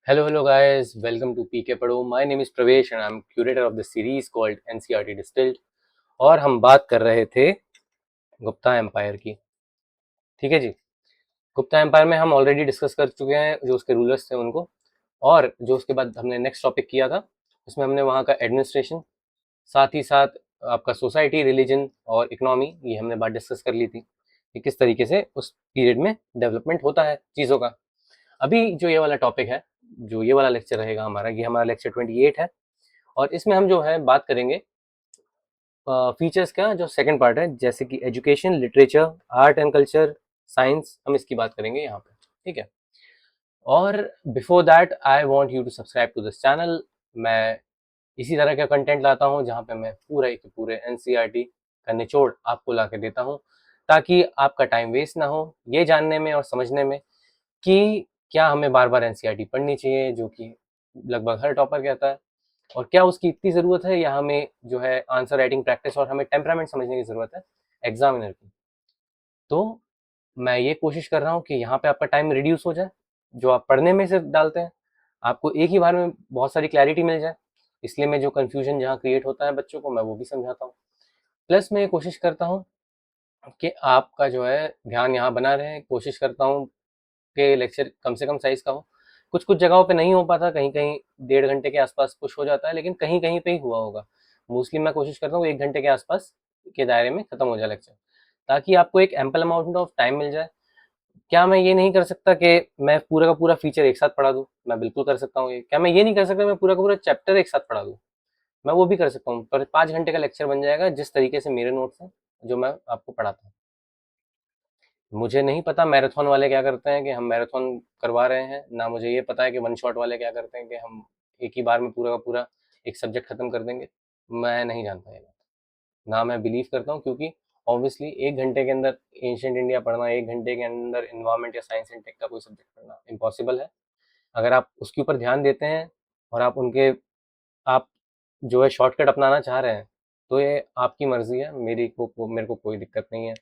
Hello guys, welcome to PK Pado. My name is Pravesh and I'm curator of the series called NCRT Distilled. और हम बात कर रहे थे Gupta empire की। ठीक है जी। गुप्ता एम्पायर में हम ऑलरेडी डिस्कस कर चुके हैं जो उसके रूलर्स थे उनको, और जो उसके बाद हमने नेक्स्ट टॉपिक किया था उसमें हमने वहाँ का एडमिनिस्ट्रेशन, साथ ही साथ आपका सोसाइटी, रिलीजन और इकोनॉमी, ये हमने बात डिस्कस कर ली थी कि किस तरीके से उस पीरियड में डेवलपमेंट होता है चीज़ों का। अभी जो ये वाला टॉपिक है, जो ये वाला लेक्चर रहेगा हमारा, ये हमारा लेक्चर 28 है और इसमें हम जो है बात करेंगे फीचर्स का जो सेकंड पार्ट है, जैसे कि education, literature, art and culture, science, हम इसकी बात करेंगे यहाँ पे। ठीक है। और before that I want you to subscribe to this channel. मैं इसी तरह का कंटेंट लाता हूँ जहाँ पे मैं पूरे के पूरे एनसीईआरटी का निचोड़ आपको ला के देता हूँ, ताकि आपका टाइम वेस्ट ना हो ये जानने में और समझने में कि क्या हमें बार बार एनसीईआरटी पढ़नी चाहिए, जो कि लगभग हर टॉपर कहता है, और क्या उसकी इतनी ज़रूरत है, या हमें जो है आंसर राइटिंग प्रैक्टिस और हमें टेम्परामेंट समझने की ज़रूरत है एग्जामिनर की। तो मैं ये कोशिश कर रहा हूँ कि यहाँ पे आपका टाइम रिड्यूस हो जाए, जो आप पढ़ने में सिर्फ डालते हैं आपको एक ही बार में बहुत सारी क्लैरिटी मिल जाए। इसलिए मैं जो कन्फ्यूजन जहाँ क्रिएट होता है बच्चों को, मैं वो भी समझाता हूँ। प्लस मैं ये कोशिश करता हूँ कि आपका जो है ध्यान यहाँ बना रहे। कोशिश करता हूँ कि लेक्चर कम से कम साइज का हो। कुछ कुछ जगहों पे नहीं हो पाता, कहीं कहीं 1.5 घंटे के आसपास पुश हो जाता है, लेकिन कहीं कहीं पे ही हुआ होगा। मोस्टली मैं कोशिश करता हूँ 1 घंटे के आसपास के दायरे में खत्म हो जाए लेक्चर, ताकि आपको एक एम्पल अमाउंट ऑफ टाइम मिल जाए। क्या मैं ये नहीं कर सकता कि मैं पूरा का पूरा फीचर एक साथ पढ़ा दूँ? मैं बिल्कुल कर सकता हूँ ये। क्या मैं ये नहीं कर सकता मैं पूरा का पूरा चैप्टर एक साथ पढ़ा दूँ? मैं वो भी कर सकता हूँ, पर 5 घंटे का लेक्चर बन जाएगा जिस तरीके से मेरे नोट्स हैं जो मैं आपको पढ़ाता हूँ। मुझे नहीं पता मैराथन वाले क्या करते हैं कि हम मैराथन करवा रहे हैं, ना मुझे ये पता है कि वन शॉट वाले क्या करते हैं कि हम एक ही बार में पूरा का पूरा एक सब्जेक्ट खत्म कर देंगे। मैं नहीं जानता ये बात, ना मैं बिलीव करता हूँ, क्योंकि ऑब्वियसली 1 घंटे के अंदर एंशियंट इंडिया पढ़ना, 1 घंटे के अंदर इन्वायरमेंट या साइंस एंड टेक का कोई सब्जेक्ट पढ़ना इम्पॉसिबल है। अगर आप उसके ऊपर ध्यान देते हैं और आप जो है शॉर्टकट अपनाना चाह रहे हैं, तो ये आपकी मर्जी है। मेरे को कोई दिक्कत नहीं है।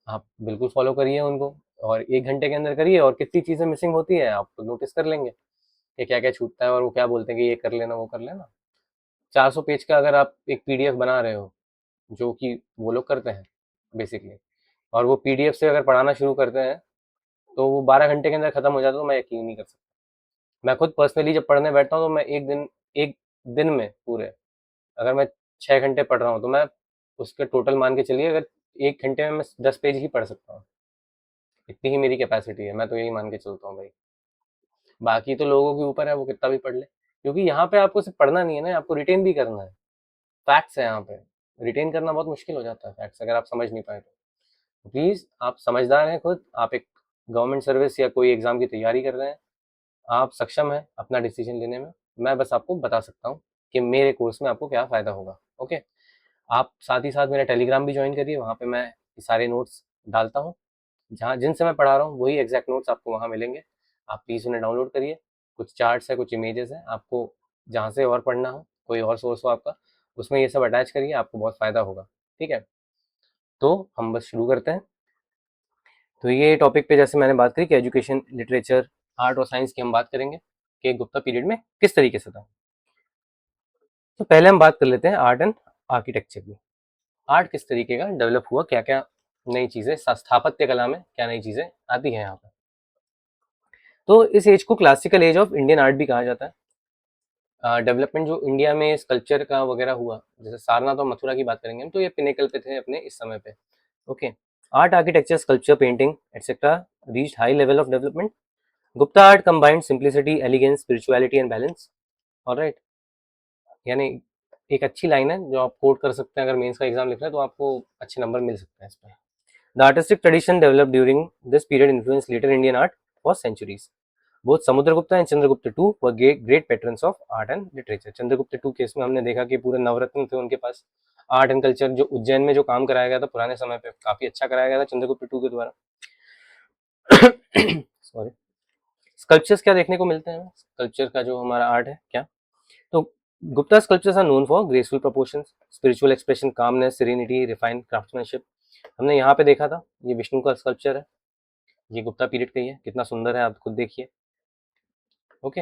आप बिल्कुल फॉलो करिए उनको, और 1 घंटे के अंदर करिए, और कितनी चीज़ें मिसिंग होती है आप तो नोटिस कर लेंगे कि क्या क्या छूटता है और वो क्या बोलते हैं कि ये कर लेना वो कर लेना। 400 पेज का अगर आप एक पीडीएफ बना रहे हो, जो कि वो लोग करते हैं बेसिकली, और वो पीडीएफ से अगर पढ़ाना शुरू करते हैं तो वो 12 घंटे के अंदर खत्म हो जाता है, तो मैं यकीन नहीं कर सकता। मैं खुद पर्सनली जब पढ़ने बैठता हूँ तो मैं एक दिन में पूरे, अगर मैं 6 घंटे पढ़ रहा हूँ तो मैं उसके टोटल मान के चलिए, अगर 1 घंटे में मैं 10 पेज ही पढ़ सकता हूँ। इतनी ही मेरी कैपेसिटी है, मैं तो यही मान के चलता हूँ भाई। बाकी तो लोगों के ऊपर है वो कितना भी पढ़ ले, क्योंकि यहाँ पे आपको सिर्फ पढ़ना नहीं है ना, आपको रिटेन भी करना है। फैक्ट्स है यहाँ पे। रिटेन करना बहुत मुश्किल हो जाता है फैक्ट्स, अगर आप समझ नहीं पाए तो प्लीज़, आप समझदार हैं खुद, आप एक गवर्नमेंट सर्विस या कोई एग्जाम की तैयारी कर रहे हैं, आप सक्षम हैं अपना डिसीजन लेने में। मैं बस आपको बता सकता हूँ कि मेरे कोर्स में आपको क्या फ़ायदा होगा। ओके। आप साथ ही साथ मेरा टेलीग्राम भी ज्वाइन करिए, वहाँ पे मैं सारे नोट्स डालता हूँ। जहाँ जिनसे मैं पढ़ा रहा हूँ वही एग्जैक्ट नोट्स आपको वहाँ मिलेंगे। आप प्लीज़ उन्हें डाउनलोड करिए। कुछ चार्ट्स है, कुछ इमेजेस हैं, आपको जहाँ से और पढ़ना हो, कोई और सोर्स हो आपका, उसमें ये सब अटैच करिए, आपको बहुत फ़ायदा होगा। ठीक है। तो हम बस शुरू करते हैं। तो ये टॉपिक पे जैसे मैंने बात करी कि एजुकेशन, लिटरेचर, आर्ट और साइंस की हम बात करेंगे कि गुप्ता पीरियड में किस तरीके से था। तो पहले हम बात कर लेते हैं आर्ट एंड आर्किटेक्चर की। आर्ट किस तरीके का डेवलप हुआ, क्या क्या नई चीज़ें, स्थापत्य कला में क्या नई चीज़ें आती हैं यहाँ पर। तो इस एज को classical as of Indian art भी कहा जाता है। डेवलपमेंट जो इंडिया में स्कल्पचर का वगैरह हुआ, जैसे सारनाथ और मथुरा की बात करेंगे हम, तो ये पिनेकल पे थे अपने इस समय पे। Okay. Art, architecture, sculpture, painting etcetera reached high level of development. Gupta art combined simplicity, elegance, spirituality and balance. Alright. यानी एक अच्छी लाइन है जो आप कोट कर सकते हैं, अगर मेंस का एग्जाम लिख रहे हैं तो आपको अच्छे नंबर मिल सकते हैं इस पर। The artistic tradition developed during this period influence later Indian art for centuries. Both Samudragupta and Chandragupta two were great patrons of art and literature. Chandragupta two case में हमने देखा कि पूरे नवरत्न थे उनके पास। आर्ट एंड कल्चर जो उज्जैन में जो काम कराया गया था पुराने समय पे, काफी अच्छा कराया गया था चंद्रगुप्त टू के द्वारा। सॉरी। स्कल्पचर्स क्या देखने को मिलते हैं, स्कल्पचर का जो हमारा आर्ट है क्या, तो Gupta sculptures are known for graceful proportions, spiritual expression, calmness, serenity, refined craftsmanship. हमने यहाँ पे देखा था, ये विष्णु का स्कल्पचर है, ये गुप्ता पीरियड का ही है, कितना सुंदर है आप खुद देखिए। ओके।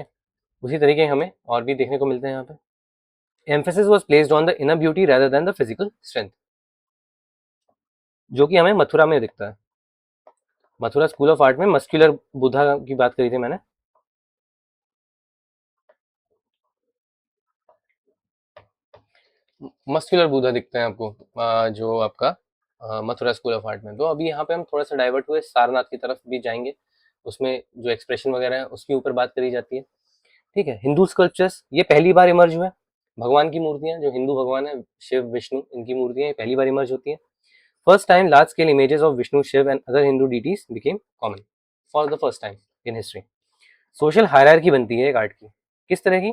उसी तरीके हमें और भी देखने को मिलते हैं यहाँ पे। Emphasis was placed on the inner beauty rather than the physical strength, जो कि हमें मथुरा में दिखता है। मथुरा स्कूल ऑफ आर्ट में मस्कुलर बुद्धा की बात करी थी मैंने। मस्कुलर बुद्धा दिखते हैं आपको जो आपका मथुरा स्कूल ऑफ आर्ट में। तो अभी यहाँ पे हम थोड़ा सा डाइवर्ट हुए, सारनाथ की तरफ भी जाएंगे, उसमें जो एक्सप्रेशन वगैरह है उसके ऊपर बात करी जाती है। ठीक है, हिंदू स्कल्पचर्स ये पहली बार इमर्ज हुए। भगवान की मूर्तियां, जो हिंदू भगवान है शिव विष्णु, इनकी मूर्तियां ये पहली बार इमर्ज होती हैं। First time large scale images of Vishnu, Shiv and other Hindu deities became common for the first time in history. Social hierarchy बनती है एक आर्ट की, किस तरह की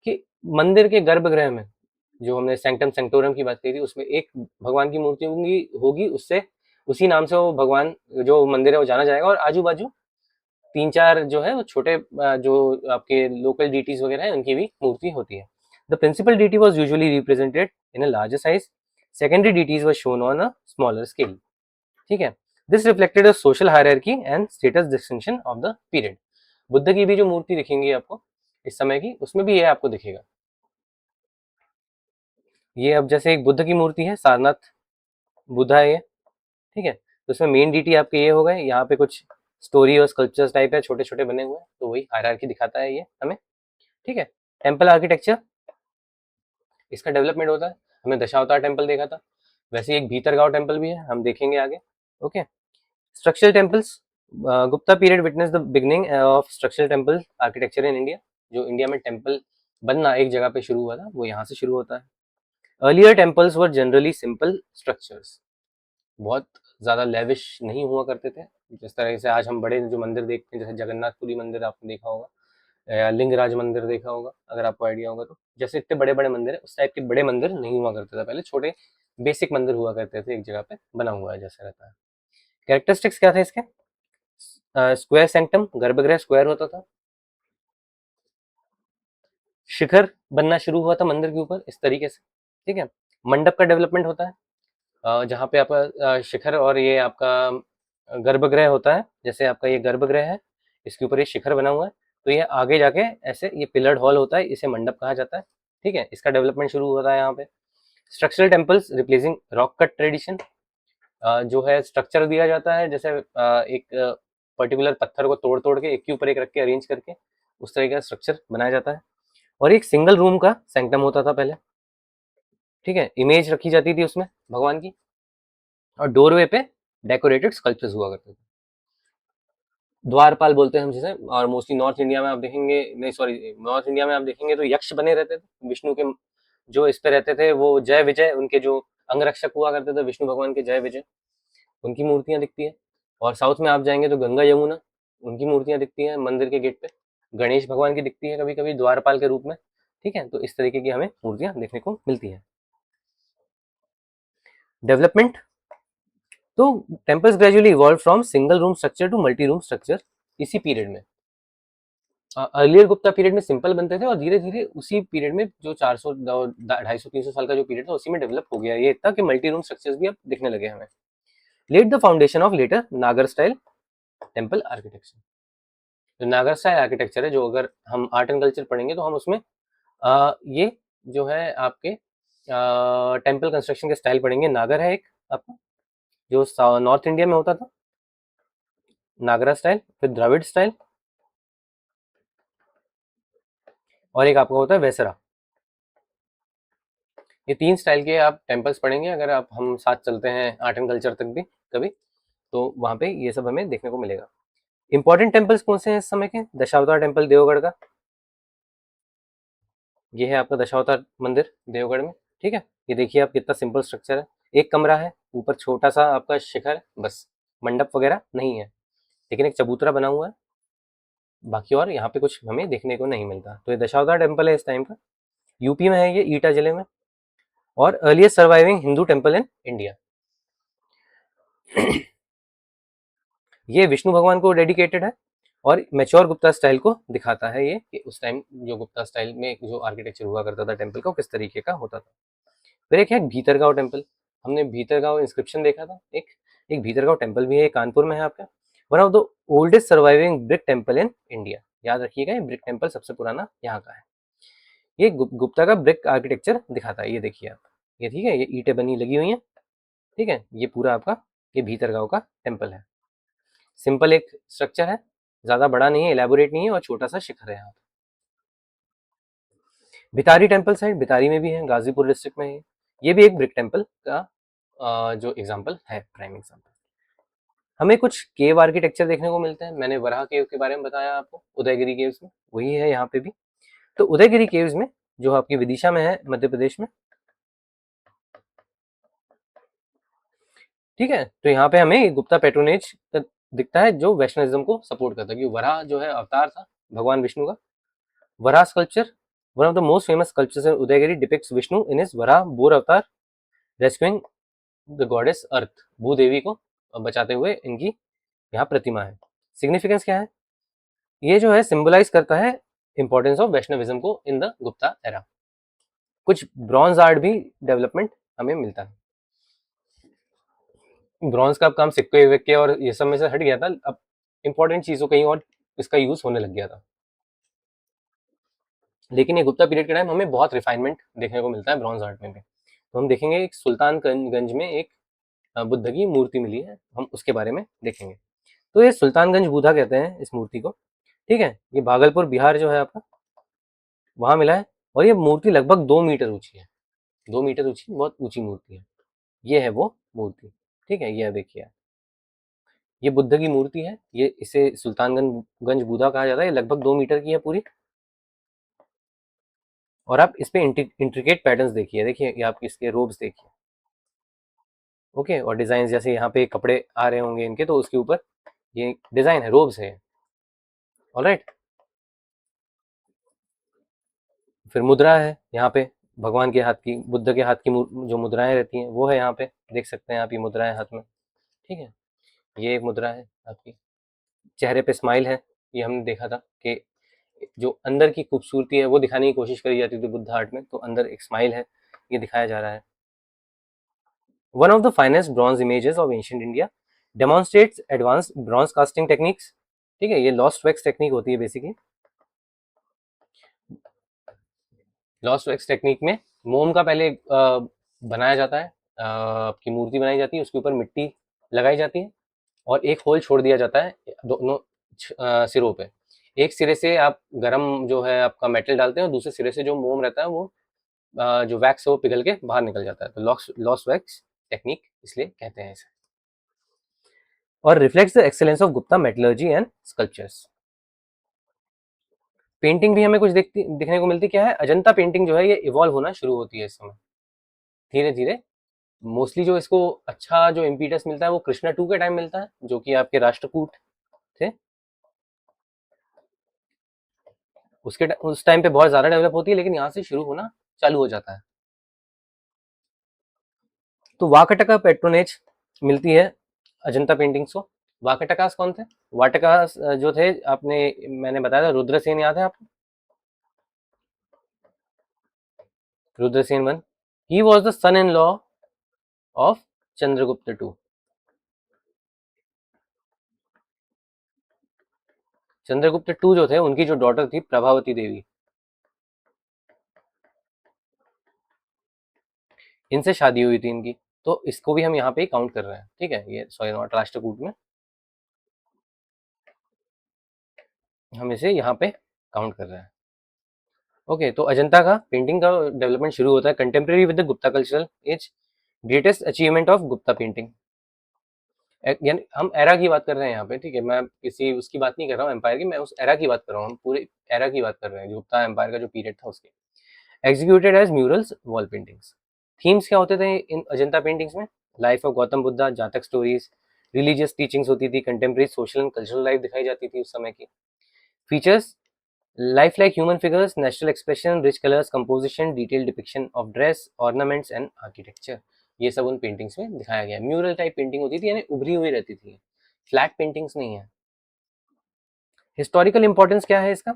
कि मंदिर के गर्भगृह में, जो हमने सैंक्टम सेंक्टोरम की बात करी थी, उसमें एक भगवान की मूर्ति होगी, उससे उसी नाम से वो भगवान जो मंदिर है वो जाना जाएगा, और आजू बाजू तीन चार जो है वो छोटे जो आपके लोकल डीटीज वगैरह है उनकी भी मूर्ति होती है। The principal deity was usually represented in a larger size, secondary deities were shown on a smaller scale. ठीक है, this reflected a social hierarchy and status distinction of the period. Buddha की भी जो मूर्ति दिखेंगी आपको इस समय की, उसमें भी ये आपको दिखेगा। ये अब जैसे एक बुद्ध की मूर्ति है, सारनाथ बुद्धा है ये। ठीक है, तो इसमें मेन डीटी आपके ये हो गए, यहाँ पे कुछ स्टोरी और स्कल्पचर्स टाइप है, छोटे छोटे बने हुए हैं, तो वही हायरार्की दिखाता है ये हमें। ठीक है, टेम्पल आर्किटेक्चर, इसका डेवलपमेंट होता है। हमने दशावतार टेम्पल देखा था, वैसे एक भीतरगांव टेम्पल भी है, हम देखेंगे आगे। Okay, structural temples, Gupta period witness the beginning of structural temple architecture in India. जो इंडिया में टेम्पल बनना एक जगह पे शुरू हुआ था, वो यहाँ से शुरू होता है। Earlier temples were generally simple structures, बहुत ज़्यादा लेविश नहीं हुआ करते थे, जिस तरह से आज हम बड़े जो मंदिर देखते हैं, जैसे जगन्नाथपुरी मंदिर आपने देखा होगा, या लिंगराज मंदिर देखा होगा अगर आपको आइडिया होगा तो। जैसे इतने बड़े बड़े मंदिर है, उस टाइप के बड़े मंदिर नहीं हुआ करते थे पहले, छोटे बेसिक मंदिर हुआ करते थे, एक जगह पे बना हुआ है जैसे रहता है। कैरेक्टरिस्टिक्स क्या थे इसके? स्क्वायर सेंक्टम, गर्भगृह स्क्वायर होता था। शिखर बनना शुरू हुआ था मंदिर के ऊपर इस तरीके से। ठीक है, मंडप का डेवलपमेंट होता है, जहाँ पे आपका शिखर और ये आपका गर्भगृह होता है। जैसे आपका ये गर्भगृह है, इसके ऊपर ये शिखर बना हुआ है, तो ये आगे जाके ऐसे ये पिलर्ड हॉल होता है, इसे मंडप कहा जाता है। ठीक है, इसका डेवलपमेंट शुरू होता है यहाँ पे। Structural temples replacing rock cut tradition, जो है स्ट्रक्चर दिया जाता है, जैसे एक पर्टिकुलर पत्थर को तोड़ तोड़ के एक के ऊपर एक रख के अरेंज करके उस तरह का स्ट्रक्चर बनाया जाता है। और एक सिंगल रूम का सैंक्टम होता था पहले। ठीक है, इमेज रखी जाती थी उसमें भगवान की, और डोरवे पे डेकोरेटेड स्कल्पचर्स हुआ करते थे, द्वारपाल बोलते हैं हम जिसे। और मोस्टली नॉर्थ इंडिया में आप देखेंगे, नहीं सॉरी, नॉर्थ इंडिया में आप देखेंगे तो यक्ष बने रहते थे विष्णु के, जो इस पे रहते थे वो जय विजय, उनके जो अंगरक्षक हुआ करते थे विष्णु भगवान के, जय विजय, उनकी मूर्तियां दिखती है। और साउथ में आप जाएंगे तो गंगा यमुना, उनकी मूर्तियां दिखती हैं मंदिर के गेट पे। गणेश भगवान की दिखती है कभी कभी द्वारपाल के रूप में। ठीक है, तो इस तरीके की हमें मूर्तियां देखने को मिलती हैं। डेवलपमेंट, तो temples gradually evolve from single room structure to multi room structure इसी पीरियड में। अर्लियर गुप्ता पीरियड में सिंपल बनते थे, और धीरे धीरे उसी पीरियड में जो 400 250 300 साल का जो पीरियड था उसी में डेवलप हो गया ये इतना कि मल्टी रूम स्ट्रक्चर्स भी अब दिखने लगे हमें। Laid the foundation of later Nagara style temple architecture. जो नागर स्टाइल आर्किटेक्चर है, जो अगर हम आर्ट एंड कल्चर पढ़ेंगे तो हम उसमें ये जो है आपके टेम्पल कंस्ट्रक्शन के स्टाइल पढ़ेंगे। नागर है एक आपका, जो नॉर्थ इंडिया में होता था, नागरा स्टाइल, फिर द्रविड़ स्टाइल, और एक आपका होता है वैसरा। ये तीन स्टाइल के आप टेम्पल्स पढ़ेंगे अगर आप हम साथ चलते हैं आर्ट एंड कल्चर तक भी कभी, तो वहाँ पे ये सब हमें देखने को मिलेगा। इंपॉर्टेंट टेम्पल्स कौन से हैं इस समय के? दशावतार टेम्पल देवगढ़ का, ये है आपका दशावतार मंदिर देवगढ़ में। ठीक है, ये देखिए आप कितना सिंपल स्ट्रक्चर है, एक कमरा है, ऊपर छोटा सा आपका शिखर है, बस मंडप वगैरह नहीं है, लेकिन एक चबूतरा बना हुआ है, बाकी और यहाँ पे कुछ हमें देखने को नहीं मिलता। तो ये दशावतार टेम्पल है इस टाइम का, यूपी में है ये, ईटा जिले में, और earliest surviving Hindu temple in India. ये विष्णु भगवान को डेडिकेटेड है, और मेच्योर गुप्ता स्टाइल को दिखाता है ये, कि उस टाइम जो गुप्ता स्टाइल में जो आर्किटेक्चर हुआ करता था टेम्पल का, किस तरीके का होता था। फिर एक है भीतरगांव टेम्पल, हमने भीतरगांव इंस्क्रिप्शन देखा था, एक भीतरगांव टेम्पल भी है, कानपुर में है आपका, one of the oldest surviving brick temple in India. याद रखिएगा, ये ब्रिक टेम्पल सबसे पुराना यहाँ का है। ये गुप्ता का ब्रिक आर्किटेक्चर दिखाता है, ये देखिए आप, ये ठीक है, ये ईंटें बनी लगी हुई हैं, ठीक है, ये पूरा आपका ये भीतरगांव का टेम्पल है। सिंपल एक स्ट्रक्चर है, ज्यादा बड़ा नहीं है, इलेबोरेट नहीं है, और छोटा सा शिखर है यहाँ पे। भितारी टेम्पल साइड, भितारी में भी है, गाजीपुर डिस्ट्रिक्ट में है, ये भी एक ब्रिक टेम्पल का जो एग्जाम्पल है, प्राइम एग्जाम्पल। हमें कुछ केव आर्किटेक्चर देखने को मिलते हैं, मैंने वराह केव के बारे में बताया आपको, उदयगिरी केव्स में वही है यहाँ पे भी। तो उदयगिरी केव्स में, जो आपकी विदिशा में है, मध्य प्रदेश में, ठीक है, तो यहाँ पे हमें गुप्ता पेट्रोनेज दिखता है, जो वैष्णविज्म को सपोर्ट करता है, क्योंकि वराह जो है अवतार था भगवान विष्णु का। Varaha sculpture, one of the most famous sculptures in Udayagiri, depicts Vishnu in his Varaha boar avatar rescuing the goddess earth, Bhudevi को बचाते हुए इनकी यहाँ प्रतिमा है। सिग्निफिकेंस क्या है, ये जो है सिंबलाइज करता है इंपॉर्टेंस ऑफ वैष्णविज्म को इन द गुप्ता एरा। कुछ ब्रॉन्ज आर्ट भी डेवलपमेंट हमें मिलता है। ब्रॉन्ज का अब काम सिक्के विक्के और ये सब में से हट गया था, अब इंपॉर्टेंट चीजों कहीं और इसका यूज होने लग गया था। लेकिन ये गुप्ता पीरियड के टाइम हमें बहुत रिफाइनमेंट देखने को मिलता है ब्रॉन्ज आर्ट में भी। तो हम देखेंगे एक सुल्तानगंज में एक बुद्ध की मूर्ति मिली है, हम उसके बारे में देखेंगे। तो ये सुल्तानगंज बूधा कहते हैं इस मूर्ति को, ठीक है, ये भागलपुर बिहार जो है आपका, वहां मिला है, और ये मूर्ति लगभग 2 मीटर ऊंची है, 2 मीटर ऊंची, बहुत ऊंची मूर्ति है। ये है वो मूर्ति, ठीक है, ये देखिए, ये बुद्ध की मूर्ति है, ये इसे सुल्तानगंज बूधा कहा जाता है, ये लगभग 2 मीटर की है पूरी। और आप इस पे इंट्रिकेट पैटर्न्स देखिए, देखिए ये आप इसके रोब्स देखिए, ओके, और डिजाइन, जैसे यहाँ पे कपड़े आ रहे होंगे इनके, तो उसके ऊपर ये डिजाइन है, रोब्स है, ऑलराइट। फिर मुद्रा है यहाँ पे, भगवान के हाथ की, बुद्ध के हाथ की जो मुद्राएं रहती हैं वो है यहाँ पे, देख सकते हैं आप, ये मुद्राएं हाथ में, ठीक है, ये एक मुद्रा है आपकी। चेहरे पे स्माइल है, ये हमने देखा था कि जो अंदर की खूबसूरती है वो दिखाने की कोशिश करी जाती थी बुद्ध आर्ट में, तो अंदर एक स्माइल है, ये दिखाया जा रहा है। One of the finest bronze images of ancient India, demonstrates advanced bronze casting techniques, ठीक है, ये लॉस्ट वैक्स टेक्निक होती है बेसिकली। लॉस्ट वैक्स टेक्निक में मोम का पहले बनाया जाता है, आपकी मूर्ति बनाई जाती है, उसके ऊपर मिट्टी लगाई जाती है, और एक होल छोड़ दिया जाता है दोनों सिरों पे। एक सिरे से आप गरम जो है आपका मेटल डालते हैं, और दूसरे सिरे से जो मोम रहता है वो जो वैक्स है वो पिघल के बाहर निकल जाता है, तो लॉस्ट वैक्स टेक्निक इसलिए कहते हैं इसे। और reflects the excellence of Gupta metallurgy and sculptures. Painting भी हमें कुछ दिखने को मिलती, क्या है, अजंता पेंटिंग जो है ये इवॉल्व होना शुरू होती है इस समय, धीरे धीरे। मोस्टली जो इसको अच्छा जो इम्पीटस मिलता है वो कृष्णा 2 के टाइम मिलता है, जो कि आपके राष्ट्रकूट थे, उसके उस टाइम पे बहुत ज्यादा डेवलप होती है, लेकिन यहाँ से शुरू होना चालू हो जाता है। तो वाकटका पेट्रोनेज मिलती है अजंता पेंटिंग्स को। वाकटकास कौन थे, वाटकास जो थे, आपने, मैंने बताया था, रुद्रसेन याद है आपको, Rudrasena one, he was the son in law of Chandragupta two. Chandragupta two जो थे, उनकी जो डॉटर थी प्रभावती देवी, इनसे शादी हुई थी इनकी, तो इसको भी हम यहाँ पे काउंट कर रहे हैं, ठीक है, ये सॉरी नॉट राष्ट्रकूट में, हम इसे यहाँ पे काउंट कर रहे हैं। ओके, तो अजंता का पेंटिंग का डेवलपमेंट शुरू होता है contemporary with the Gupta cultural age, greatest achievement of Gupta painting. यानी हम एरा की बात कर रहे हैं यहाँ पे, ठीक है, मैं किसी उसकी बात नहीं कर रहा हूँ एम्पायर की, मैं उस एरा की बात कर रहा हूँ, हम पूरे एरा की बात कर रहे हैं, गुप्ता एम्पायर का जो पीरियड था उसके। Executed as murals, wall paintings. Themes क्या होते थे इन अजंता पेंटिंग्स में, life of Gautam Buddha, Jataka stories, religious teachings होती थी, contemporary social and cultural life दिखाई जाती थी उस समय की। Features, life like human figures, natural expression, rich colours, composition, detail depiction of dress, ornaments and architecture, ये सब उन पेंटिंग्स में दिखाया गया है। म्यूरल टाइप पेंटिंग होती थी, यानी उभरी हुई रहती थी, फ्लैट पेंटिंग्स नहीं है। हिस्टोरिकल इंपॉर्टेंस क्या है इसका,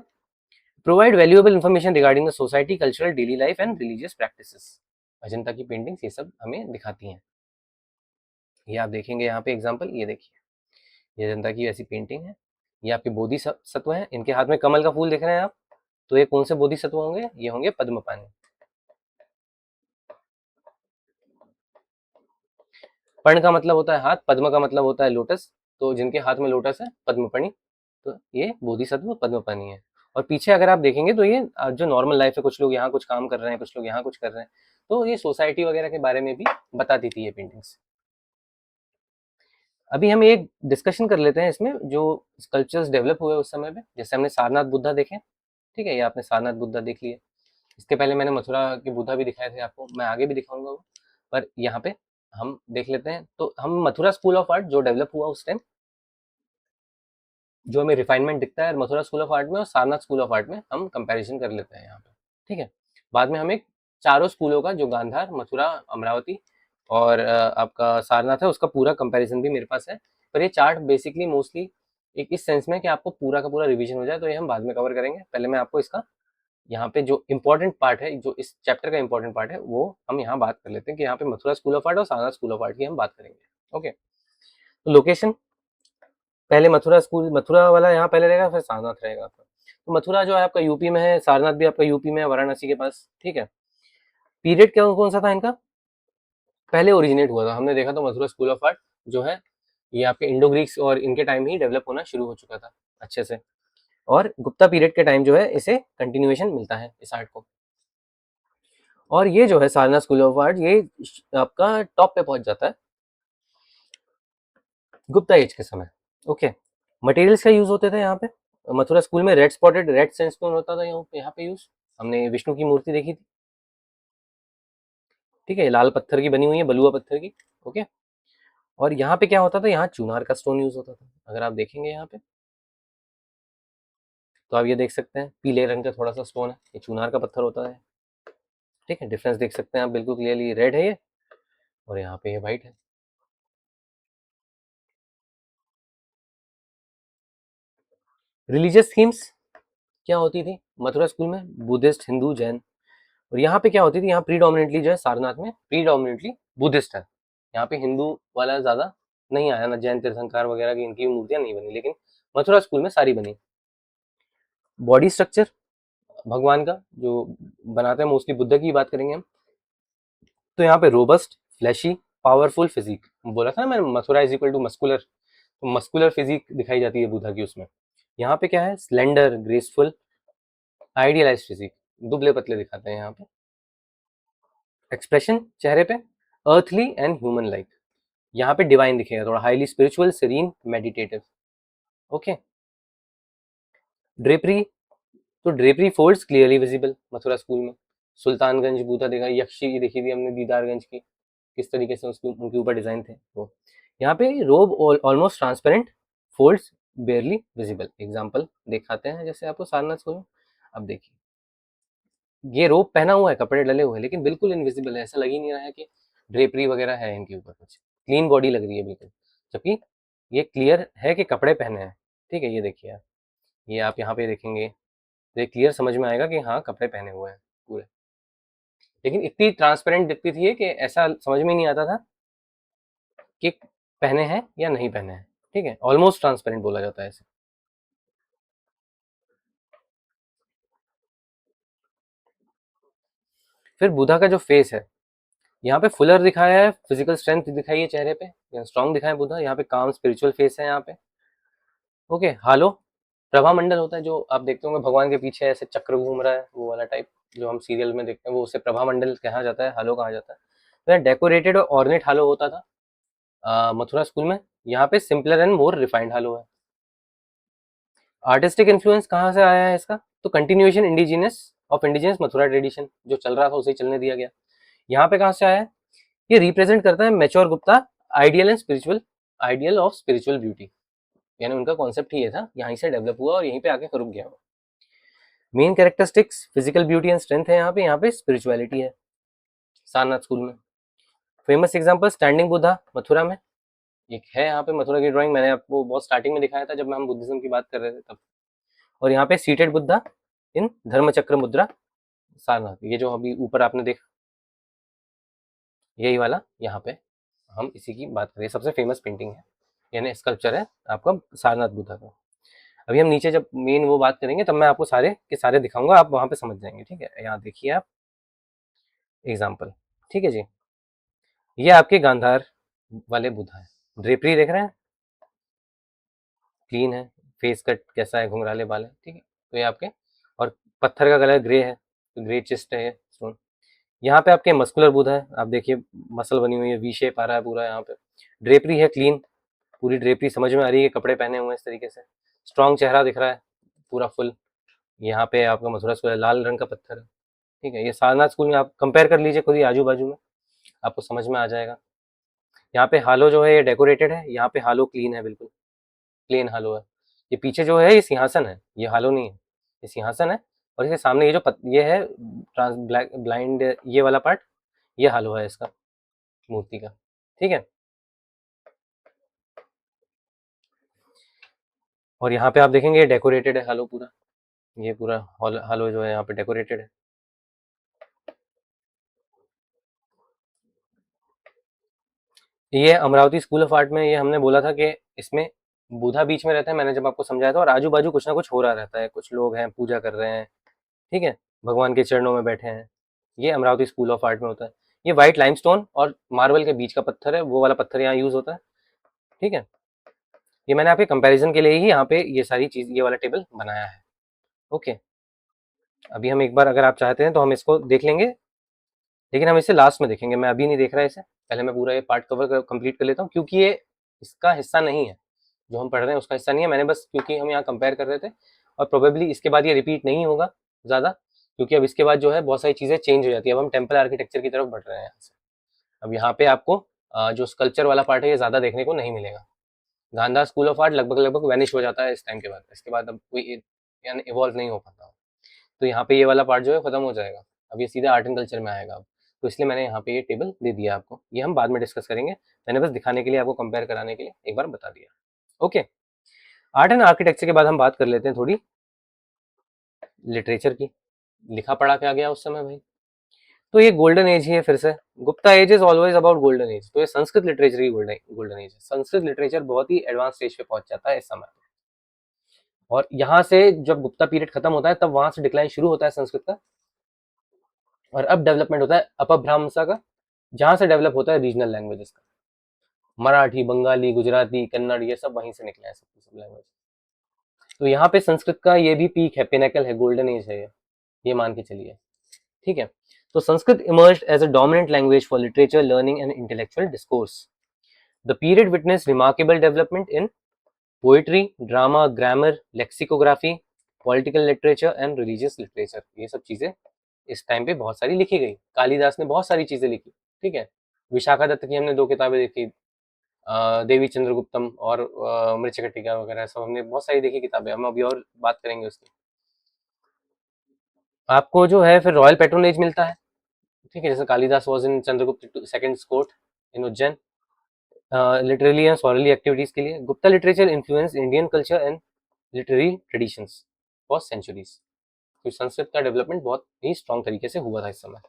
provide valuable information regarding the society, cultural, daily life and religious practices. Ajanta की पेंटिंग्स ये सब हमें दिखाती हैं। ये आप देखेंगे यहाँ पे एग्जांपल, ये देखिए, ये अजंता की ऐसी पेंटिंग है, ये आपके बोधि सत्व हैं, इनके हाथ में कमल का फूल देख रहे हैं आप, तो ये कौन से बोधि सत्व होंगे? ये होंगे पद्मपानी। पर्ण का मतलब होता है हाथ, पद्म का मतलब होता है लोटस, तो जिनके हाथ में लोटस है पद्मपणि, तो ये बोधिसत्व पद्मपानी है। और पीछे अगर आप देखेंगे तो ये जो नॉर्मल लाइफ है, कुछ लोग यहाँ कुछ काम कर रहे हैं, कुछ लोग यहाँ कुछ कर रहे हैं, तो ये सोसाइटी वगैरह के बारे में भी बताती थी ये पेंटिंग्स। अभी हम एक डिस्कशन कर लेते हैं इसमें, जो स्कल्पचर्स डेवलप हुए उस समय पे। जैसे हमने सारनाथ बुद्धा देखे, ठीक है, ये आपने सारनाथ बुद्धा देख लिया। इसके पहले मैंने मथुरा के बुद्धा भी दिखाए थे आपको, मैं आगे भी दिखाऊंगा वो, पर यहाँ पे हम देख लेते हैं। तो हम मथुरा स्कूल ऑफ आर्ट जो डेवलप हुआ उस टाइम, जो हमें रिफाइनमेंट दिखता है मथुरा स्कूल ऑफ आर्ट में और सारनाथ स्कूल ऑफ आर्ट में, हम कंपैरिजन कर लेते हैं यहाँ पे, ठीक है। बाद में हम एक चारों स्कूलों का, जो गांधार, मथुरा, अमरावती और आपका सारनाथ है, उसका पूरा कंपैरिजन भी मेरे पास है। पर ये चार्ट बेसिकली मोस्टली एक इस सेंस में कि आपको पूरा का पूरा रिवीजन हो जाए, तो ये हम बाद में कवर करेंगे। पहले मैं आपको इसका यहाँ पे जो इंपॉर्टेंट पार्ट है, जो इस चैप्टर का इंपॉर्टेंट पार्ट है, वो हम यहाँ बात कर लेते हैं कि यहाँ पे मथुरा स्कूल ऑफ आर्ट और सारनाथ स्कूल ऑफ आर्ट की हम बात करेंगे। ओके, तो लोकेशन, पहले मथुरा स्कूल, मथुरा वाला यहाँ पहले रहेगा, फिर सारनाथ रहेगा। तो मथुरा जो है आपका यूपी में है, सारनाथ भी आपका यूपी में है, वाराणसी के पास, ठीक है। पीरियड क्या कौन सा था इनका? पहले ओरिजिनेट हुआ था, हमने देखा था मथुरा स्कूल ऑफ आर्ट जो है, ये आपके इंडो ग्रीक्स और इनके टाइम ही डेवलप होना शुरू हो चुका था अच्छे से। और गुप्ता पीरियड के टाइम जो है इसे कंटिन्यूएशन मिलता है इस आर्ट को। और ये जो है सारनाथ स्कूल ऑफ आर्ट, ये आपका टॉप पे पहुंच जाता है गुप्ता एज के समय। ओके, मटेरियल्स का यूज होते थे यहाँ पे मथुरा स्कूल में, रेड स्पॉटेड रेड सैंडस्टोन होता था यहाँ पे यूज। हमने विष्णु की मूर्ति देखी थी, ठीक है, लाल पत्थर की बनी हुई है, बलुआ पत्थर की। ओके, और यहाँ पे क्या होता था, यहाँ चुनार का स्टोन यूज होता था। अगर आप देखेंगे यहाँ पे तो आप ये देख सकते हैं, पीले रंग का थोड़ा सा स्टोन है, ये चुनार का पत्थर होता है, ठीक है। डिफरेंस देख सकते हैं आप बिल्कुल क्लियरली, रेड है ये और यहाँ पे ये व्हाइट है। रिलीजियस थीम्स क्या होती थी मथुरा स्कूल में? बुद्धिस्ट, हिंदू, जैन। और यहाँ पे क्या होती थी, यहाँ प्रीडोमिनेटली जो है सारनाथ में प्रीडोमिनेटली बुद्धिस्ट है। यहाँ पे हिंदू वाला ज्यादा नहीं आया ना, जैन तीर्थंकर वगैरह की इनकी मूर्तियां नहीं बनी, लेकिन मथुरा स्कूल में सारी बनी। बॉडी स्ट्रक्चर भगवान का जो बनाते हैं, मोस्टली बुद्ध की बात करेंगे हम, तो यहाँ पे रोबस्ट, फ्लैशी, पावरफुल फिजिक, बोला था ना मैंने Mathura is equal to muscular, तो मस्कुलर फिजिक दिखाई जाती है बुद्धा की उसमें। यहाँ पे क्या है, स्लेंडर, ग्रेसफुल, आइडियलाइज फिजिक, दुबले पतले दिखाते हैं यहाँ पे। एक्सप्रेशन चेहरे पे अर्थली एंड ह्यूमन लाइक, यहाँ पे डिवाइन दिखेगा, थोड़ा highly spiritual, serene, meditative. Okay, drapery, तो drapery folds clearly visible Mathura school में। सुल्तानगंज बूथा देखा, यक्षी देखी थी हमने दीदारगंज की, किस तरीके से उसके उनके ऊपर डिजाइन थे वो। यहाँ पे रोब almost transparent, folds बेयरली visible. Example दिखाते हैं जैसे आपको सारनाथ स्कूल में। अब देखिए, ये रोब पहना हुआ है, कपड़े डले हुए हैं, लेकिन बिल्कुल इनविजिबल है, ऐसा लग ही नहीं रहा है कि ड्रेपरी वगैरह है इनके ऊपर कुछ, क्लीन बॉडी लग रही है बिल्कुल, जबकि ये क्लियर है कि कपड़े पहने हैं, ठीक है। ये देखिए आप, ये आप यहाँ पे देखेंगे तो ये क्लियर समझ में आएगा कि हाँ कपड़े पहने हुए हैं पूरे, लेकिन इतनी ट्रांसपेरेंट दिखती थी कि ऐसा समझ में नहीं आता था कि पहने हैं या नहीं पहने हैं, ठीक है। ऑलमोस्ट ट्रांसपेरेंट बोला जाता है इसे। फिर बुधा का जो फेस है, यहाँ पे फुलर दिखाया है, फिजिकल स्ट्रेंथ दिखाई है चेहरे पे, स्ट्रॉन्ग दिखाया है बुधा। यहाँ पे काम स्पिरिचुअल फेस है यहाँ पे। ओके, हालो, प्रभा मंडल होता है जो आप देखते होंगे भगवान के पीछे ऐसे चक्र घूम रहा है, वो वाला टाइप जो हम सीरियल में देखते हैं, वो उसे प्रभा मंडल कहा जाता है, हालो कहा जाता है। तो डेकोरेटेड और ऑर्नेट हालो होता था मथुरा स्कूल में। यहाँ पे सिंपलर एंड मोर रिफाइंड हालो है। आर्टिस्टिक इन्फ्लुएंस कहाँ से आया है इसका? तो continuation indigenous of indigenous Mathura tradition, जो चल रहा था उसे चलने दिया गया। यहाँ पे कहाँ से आया है? ये रिप्रेजेंट करता है mature Gupta ideal and spiritual, ideal of spiritual beauty, यानी उनका कॉन्सेप्ट ही ये था, यहीं से डेवलप हुआ और यहीं पे आके रुक गया। Main characteristics physical beauty and strength है यहाँ पे स्पिरिचुअलिटी है सारनाथ स्कूल में। Famous example standing Buddha Mathura में एक है, यहाँ पे मथुरा की ड्राइंग मैंने आपको बहुत स्टार्टिंग में दिखाया था जब हम बुद्धिज्म की बात कर रहे थे तब। और यहाँ पे सीटेड बुद्धा इन धर्मचक्र मुद्रा सारनाथ, ये जो अभी ऊपर आपने देखा यही वाला, यहाँ पे हम इसी की बात करें, सबसे फेमस पेंटिंग है, यानी स्कल्पचर है आपका सारनाथ बुद्धा का। अभी हम नीचे जब मेन वो बात करेंगे तब मैं आपको सारे के सारे दिखाऊंगा, आप वहां पे समझ जाएंगे। ठीक है, यहाँ देखिए आप एग्जाम्पल। ठीक है जी, ये आपके गांधार वाले बुधा है। ड्रेपरी देख रहे हैं, क्लीन है, फेस कट कैसा है, घुंघराले बाल है। ठीक है, तो ये आपके, और पत्थर का कलर ग्रे है, तो ग्रे चिस्ट है ये स्टोन। यहाँ पे आपके मस्कुलर बुधा है, आप देखिए मसल बनी हुई है, वी शेप आ रहा है पूरा यहाँ पे। ड्रेपरी है क्लीन, पूरी ड्रेपरी समझ में आ रही है, कपड़े पहने हुए हैं इस तरीके से। स्ट्रॉन्ग चेहरा दिख रहा है पूरा फुल। यहाँ पे आपका मथुरा स्कूल है, लाल रंग का पत्थर है। ठीक है, ये सारनाथ स्कूल में आप कंपेयर कर लीजिए खुद ही आजू बाजू में, आपको समझ में आ जाएगा। यहाँ पे हालो जो है ये डेकोरेटेड है, यहाँ पे हालो क्लीन है, बिल्कुल प्लेन हालो है। ये पीछे जो है ये सिंहासन है, ये हालो नहीं है, ये सिंहासन है। और इसके सामने ये जो ये है ट्रांस ब्लैक ब्लाइंड, ये वाला पार्ट, ये हालो है इसका, मूर्ति का। ठीक है, और यहाँ पे आप देखेंगे ये डेकोरेटेड है हालो पूरा, ये पूरा हालो जो है यहाँ पे डेकोरेटेड है। ये अमरावती स्कूल ऑफ आर्ट में, ये हमने बोला था कि इसमें बुधा बीच में रहता है, मैंने जब आपको समझाया था, और आजू बाजू कुछ ना कुछ हो रहा रहता है, कुछ लोग हैं पूजा कर रहे हैं। ठीक है, भगवान के चरणों में बैठे हैं। ये अमरावती स्कूल ऑफ आर्ट में होता है। ये व्हाइट लाइमस्टोन और मार्बल के बीच का पत्थर है, वो वाला पत्थर यहाँ यूज होता है। ठीक है, ये मैंने आपके कंपैरिजन के लिए ही यहाँ पे ये सारी चीज, ये वाला टेबल बनाया है। ओके, अभी हम एक बार अगर आप चाहते हैं तो हम इसको देख लेंगे, लेकिन हम इसे लास्ट में देखेंगे, मैं अभी नहीं देख रहा इसे, पहले मैं पूरा ये पार्ट कवर कंप्लीट कर लेता हूँ, क्योंकि ये इसका हिस्सा नहीं है, जो हम पढ़ रहे हैं उसका हिस्सा नहीं है। मैंने बस क्योंकि हम यहाँ कंपेयर कर रहे थे, और प्रोबेबली इसके बाद ये रिपीट नहीं होगा ज़्यादा, क्योंकि अब इसके बाद जो है बहुत सारी चीज़ें चेंज हो जाती है। अब हम टेम्पल आर्किटेक्चर की तरफ बढ़ रहे हैं यहाँ से। अब यहाँ पे आपको जो स्कल्पचर वाला पार्ट है ये ज़्यादा देखने को नहीं मिलेगा। गांधार स्कूल ऑफ आर्ट लगभग लगभग वैनिश हो जाता है इस टाइम के बाद, इसके बाद अब कोई यानी इवॉल्व नहीं हो पाता। तो यहाँ पे ये वाला पार्ट जो है खत्म हो जाएगा, अब ये सीधा आर्ट एंड कल्चर में आएगा अब। तो इसलिए मैंने यहाँ पे ये टेबल दे दिया आपको, ये हम बाद में डिस्कस करेंगे, मैंने बस दिखाने के लिए, आपको कंपेयर कराने के लिए एक बार बता दिया। ओके, आर्ट एंड आर्किटेक्चर के बाद हम बात कर लेते हैं थोड़ी लिटरेचर की। लिखा पढ़ा क्या गया उस समय भाई, तो ये गोल्डन एज ही है फिर से। Gupta age is always about golden age, तो ये संस्कृत लिटरेचर की गोल्डन एज है। संस्कृत लिटरेचर बहुत ही एडवांस स्टेज पे पहुंच जाता है इस समय, और यहाँ से जब गुप्ता पीरियड खत्म होता है तब वहां से डिक्लाइन शुरू होता है संस्कृत का, और अब डेवलपमेंट होता है अपभ्रंश का, जहां से डेवलप होता है रीजनल लैंग्वेजेस का। मराठी, बंगाली, गुजराती, कन्नड़, ये सब वहीं से निकले हैं, सब लैंग्वेज। तो यहाँ पे संस्कृत का ये भी पीक है, पिनेकल है, गोल्डन एज है ये मान के चलिए। ठीक है, तो Sanskrit emerged as a dominant language for literature, learning and intellectual discourse. The period witness remarkable development in poetry, drama, grammar, lexicography, political literature and religious literature. ये सब चीजें इस टाइम पे बहुत सारी लिखी गई, कालिदास ने बहुत सारी चीजें लिखी। ठीक है, विशाखा दत्त की हमने 2 किताबें देखी, देवी चंद्रगुप्तम और मृच्छकटिका वगैरह, सब हमने बहुत सारी देखी किताबें, हम अभी और बात करेंगे उसकी। आपको जो है फिर रॉयल पैट्रोनेज मिलता है। ठीक है, जैसे Kalidas was in Chandragupta second court in Ujjain, literary and scholarly activities के लिए। Gupta literature influence Indian culture and literary traditions for centuries. तो संस्कृत का डेवलपमेंट बहुत ही स्ट्रॉन्ग तरीके से हुआ था इस समय।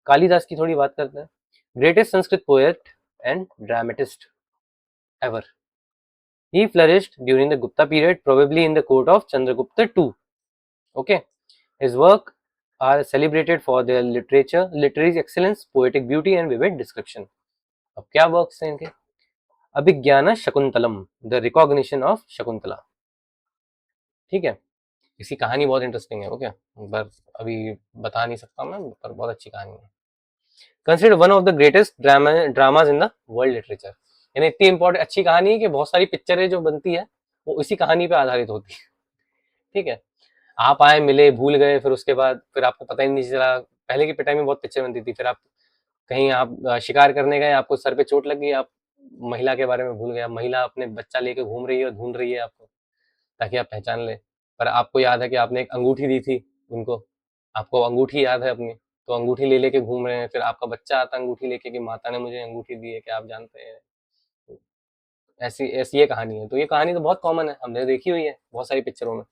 कालिदास की थोड़ी बात करते हैं। Greatest Sanskrit poet and dramatist ever, he flourished during the Gupta period, probably in the court of Chandragupta II. Okay, his work are celebrated for their literature, literary excellence, poetic beauty and vivid description. अब क्या works हैं इनके? Abhijnana Shakuntalam, the recognition of Shakuntala. ठीक है, इसकी कहानी बहुत interesting है। ओके, पर अभी बता नहीं सकता मैं, पर बहुत अच्छी कहानी है। Consider one of the greatest dramas in the world literature, यानी इतनी इंपॉर्टेंट अच्छी कहानी है कि बहुत सारी पिक्चरें जो बनती है वो इसी कहानी पे आधारित होती है। ठीक है, आप आए, मिले, भूल गए, फिर उसके बाद फिर आपको पता ही नहीं चला। पहले के टाइम में बहुत पिक्चर बनती थी, फिर आप कहीं आप शिकार करने गए, आपको सर पे चोट लग गई, आप महिला के बारे में भूल गए, महिला अपने बच्चा लेके घूम रही है और ढूंढ रही है आपको, ताकि आप पहचान ले। पर आपको याद है कि आपने एक अंगूठी दी थी उनको, आपको अंगूठी याद है अपनी, तो अंगूठी ले लेके घूम रहे हैं, फिर आपका बच्चा आता है अंगूठी लेके कि माता ने मुझे अंगूठी दी है, क्या आप जानते हैं। ऐसी ऐसी ये कहानी है। तो ये कहानी तो बहुत कॉमन है, हमने देखी हुई है बहुत सारी पिक्चरों में।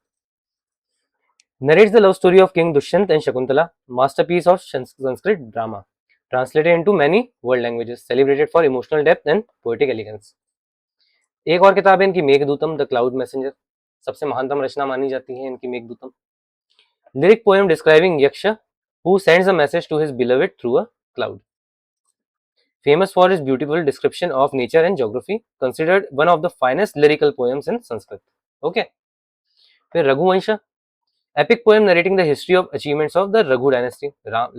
Narrates the love story of King Dushyant and Shakuntala, masterpiece of Sanskrit drama, translated into many world languages, celebrated for emotional depth and poetic elegance. एक और किताब है इनकी, मेघदूतम द क्लाउड मैसेंजर, सबसे महानतम रचना मानी जाती है इनकी मेघदूतम। लिरिक पोएम डिस्क्राइबिंग यक्ष who sends a message to his beloved through a cloud. Famous for his beautiful description of nature and geography, considered one of the finest lyrical poems in Sanskrit. Okay. फिर Raghuvansh, epic poem narrating the history of achievements of the Raghu dynasty.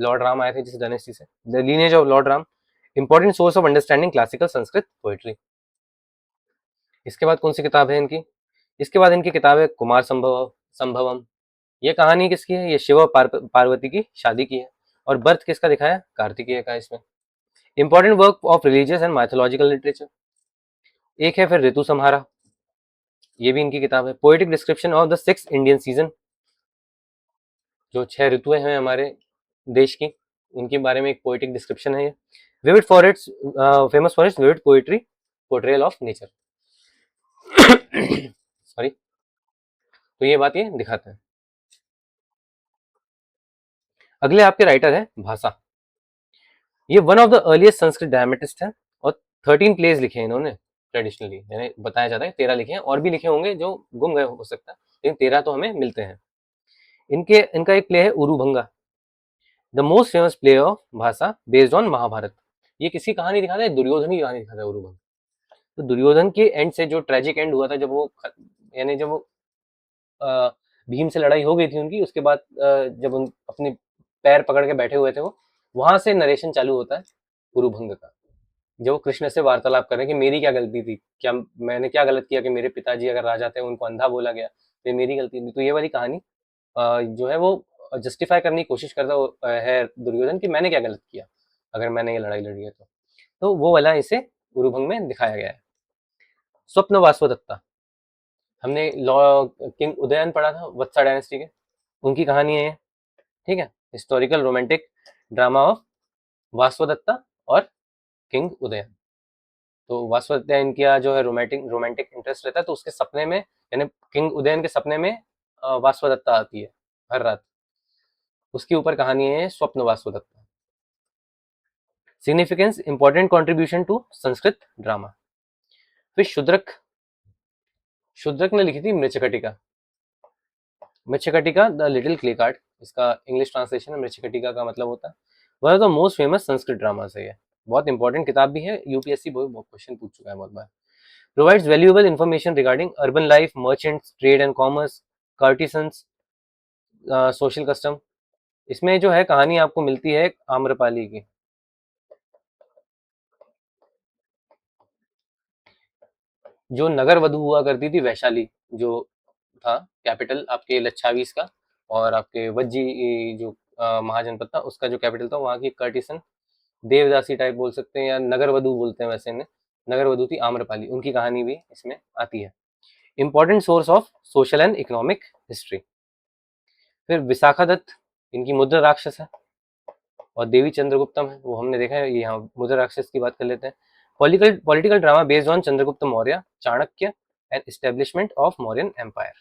Lord Ram आए थे जिस dynasty से. The lineage of Lord Ram, important source of understanding classical Sanskrit poetry. इसके बाद कौन सी किताब है इनकी? इसके बाद इनकी किताब है कुमार संभवम। ये कहानी किसकी है? ये शिव और पार्वती की शादी की है। और बर्थ किसका दिखाया? कार्तिकेय का इसमें। Important work of religious and mythological literature. एक है फिर ऋतु संहारा, ये भी इनकी किताब है। Poetic description of the 6 Indian season, जो 6 ऋतुएं हैं हमारे देश की, उनके बारे में एक पोएटिक डिस्क्रिप्शन है ये। Vivid for its famous for its vivid poetry, portrayal of nature. Sorry, तो ये बात ये दिखाते हैं। अगले आपके राइटर है भाषा। ये one of the earliest Sanskrit dramatist हैं और 13 प्लेज लिखे हैं इन्होंने ट्रेडिशनली, यानी बताया जाता है 13 लिखे हैं, और भी लिखे होंगे जो गुम गए हो सकता है, लेकिन 13 तो हमें मिलते हैं। इनका एक प्ले है Urubhanga, the most famous play of Bhasa based on Mahabharata. ये किसकी कहानी दिखाता है? दुर्योधन की कहानी दिखाता है उरुभंगा। तो दुर्योधन के एंड से जो ट्रेजिक एंड हुआ था, जब वो यानी जब वो भीम से लड़ाई हो गई थी उनकी, उसके बाद जब उन अपने पैर पकड़ के बैठे हुए थे वो, वहां से नरेशन चालू होता है उरुभंग का, जब वो कृष्ण से वार्तालाप कर रहे हैं कि मेरी क्या गलती थी, क्या मैंने क्या गलत किया कि मेरे पिताजी अगर राजा थे उनको अंधा बोला गया, तो ये मेरी गलती थी। तो ये वाली कहानी जो है वो जस्टिफाई करने की कोशिश करता है दुर्योधन कि मैंने क्या गलत किया अगर मैंने ये लड़ाई लड़ी है तो वो वाला इसे उरुभंग में दिखाया गया है। स्वप्न वासवदत्ता, हमने लॉ किंग उदयन पढ़ा था वत्सा डायनेस्टी के, उनकी कहानी है ये, ठीक है। Historical romantic drama of Vasavadatta और किंग उदयन। तो वासवदत्ता इनका जो है रोमांटिक इंटरेस्ट रहता है, तो उसके सपने में, यानी किंग उदयन के सपने में वासवदत्ता आती है हर रात, उसके ऊपर कहानी है Swapna Vasavadatta. Significance, important contribution to Sanskrit drama. फिर शुद्रक ने लिखी थी Mrichchhakatika. Mrichchhakatika the little clay cart, इसका इंग्लिश ट्रांसलेशन है मृच्छकटिका का मतलब होता है one of the most famous Sanskrit drama है ये। बहुत इंपॉर्टेंट किताब भी है, यूपीएससी बहुत क्वेश्चन पूछ चुका है बहुत बार। Provides valuable information regarding urban life, merchants, trade and commerce, artisans, social custom. इसमें जो है कहानी आपको मिलती है आम्रपाली की। जो नगर वधु हुआ करती थी वैशाली, जो था कैपिटल आपके लच्छावीस का, और आपके वज्जी जो महाजनपद था उसका जो कैपिटल था, वहाँ की कर्टिसन देवदासी टाइप बोल सकते हैं या नगर वधु बोलते हैं वैसे इन्हें, नगर वधु थी आम्रपाली, उनकी कहानी भी इसमें आती है। Important source of social and economic history. फिर विशाखा दत्त, इनकी मुद्रा राक्षस है, और देवी चंद्रगुप्तम है, वो हमने देखा है। ये यहाँ मुद्रा राक्षस की बात कर लेते हैं। Political drama based on Chandragupta Maurya, Chanakya and establishment of Mauryan empire.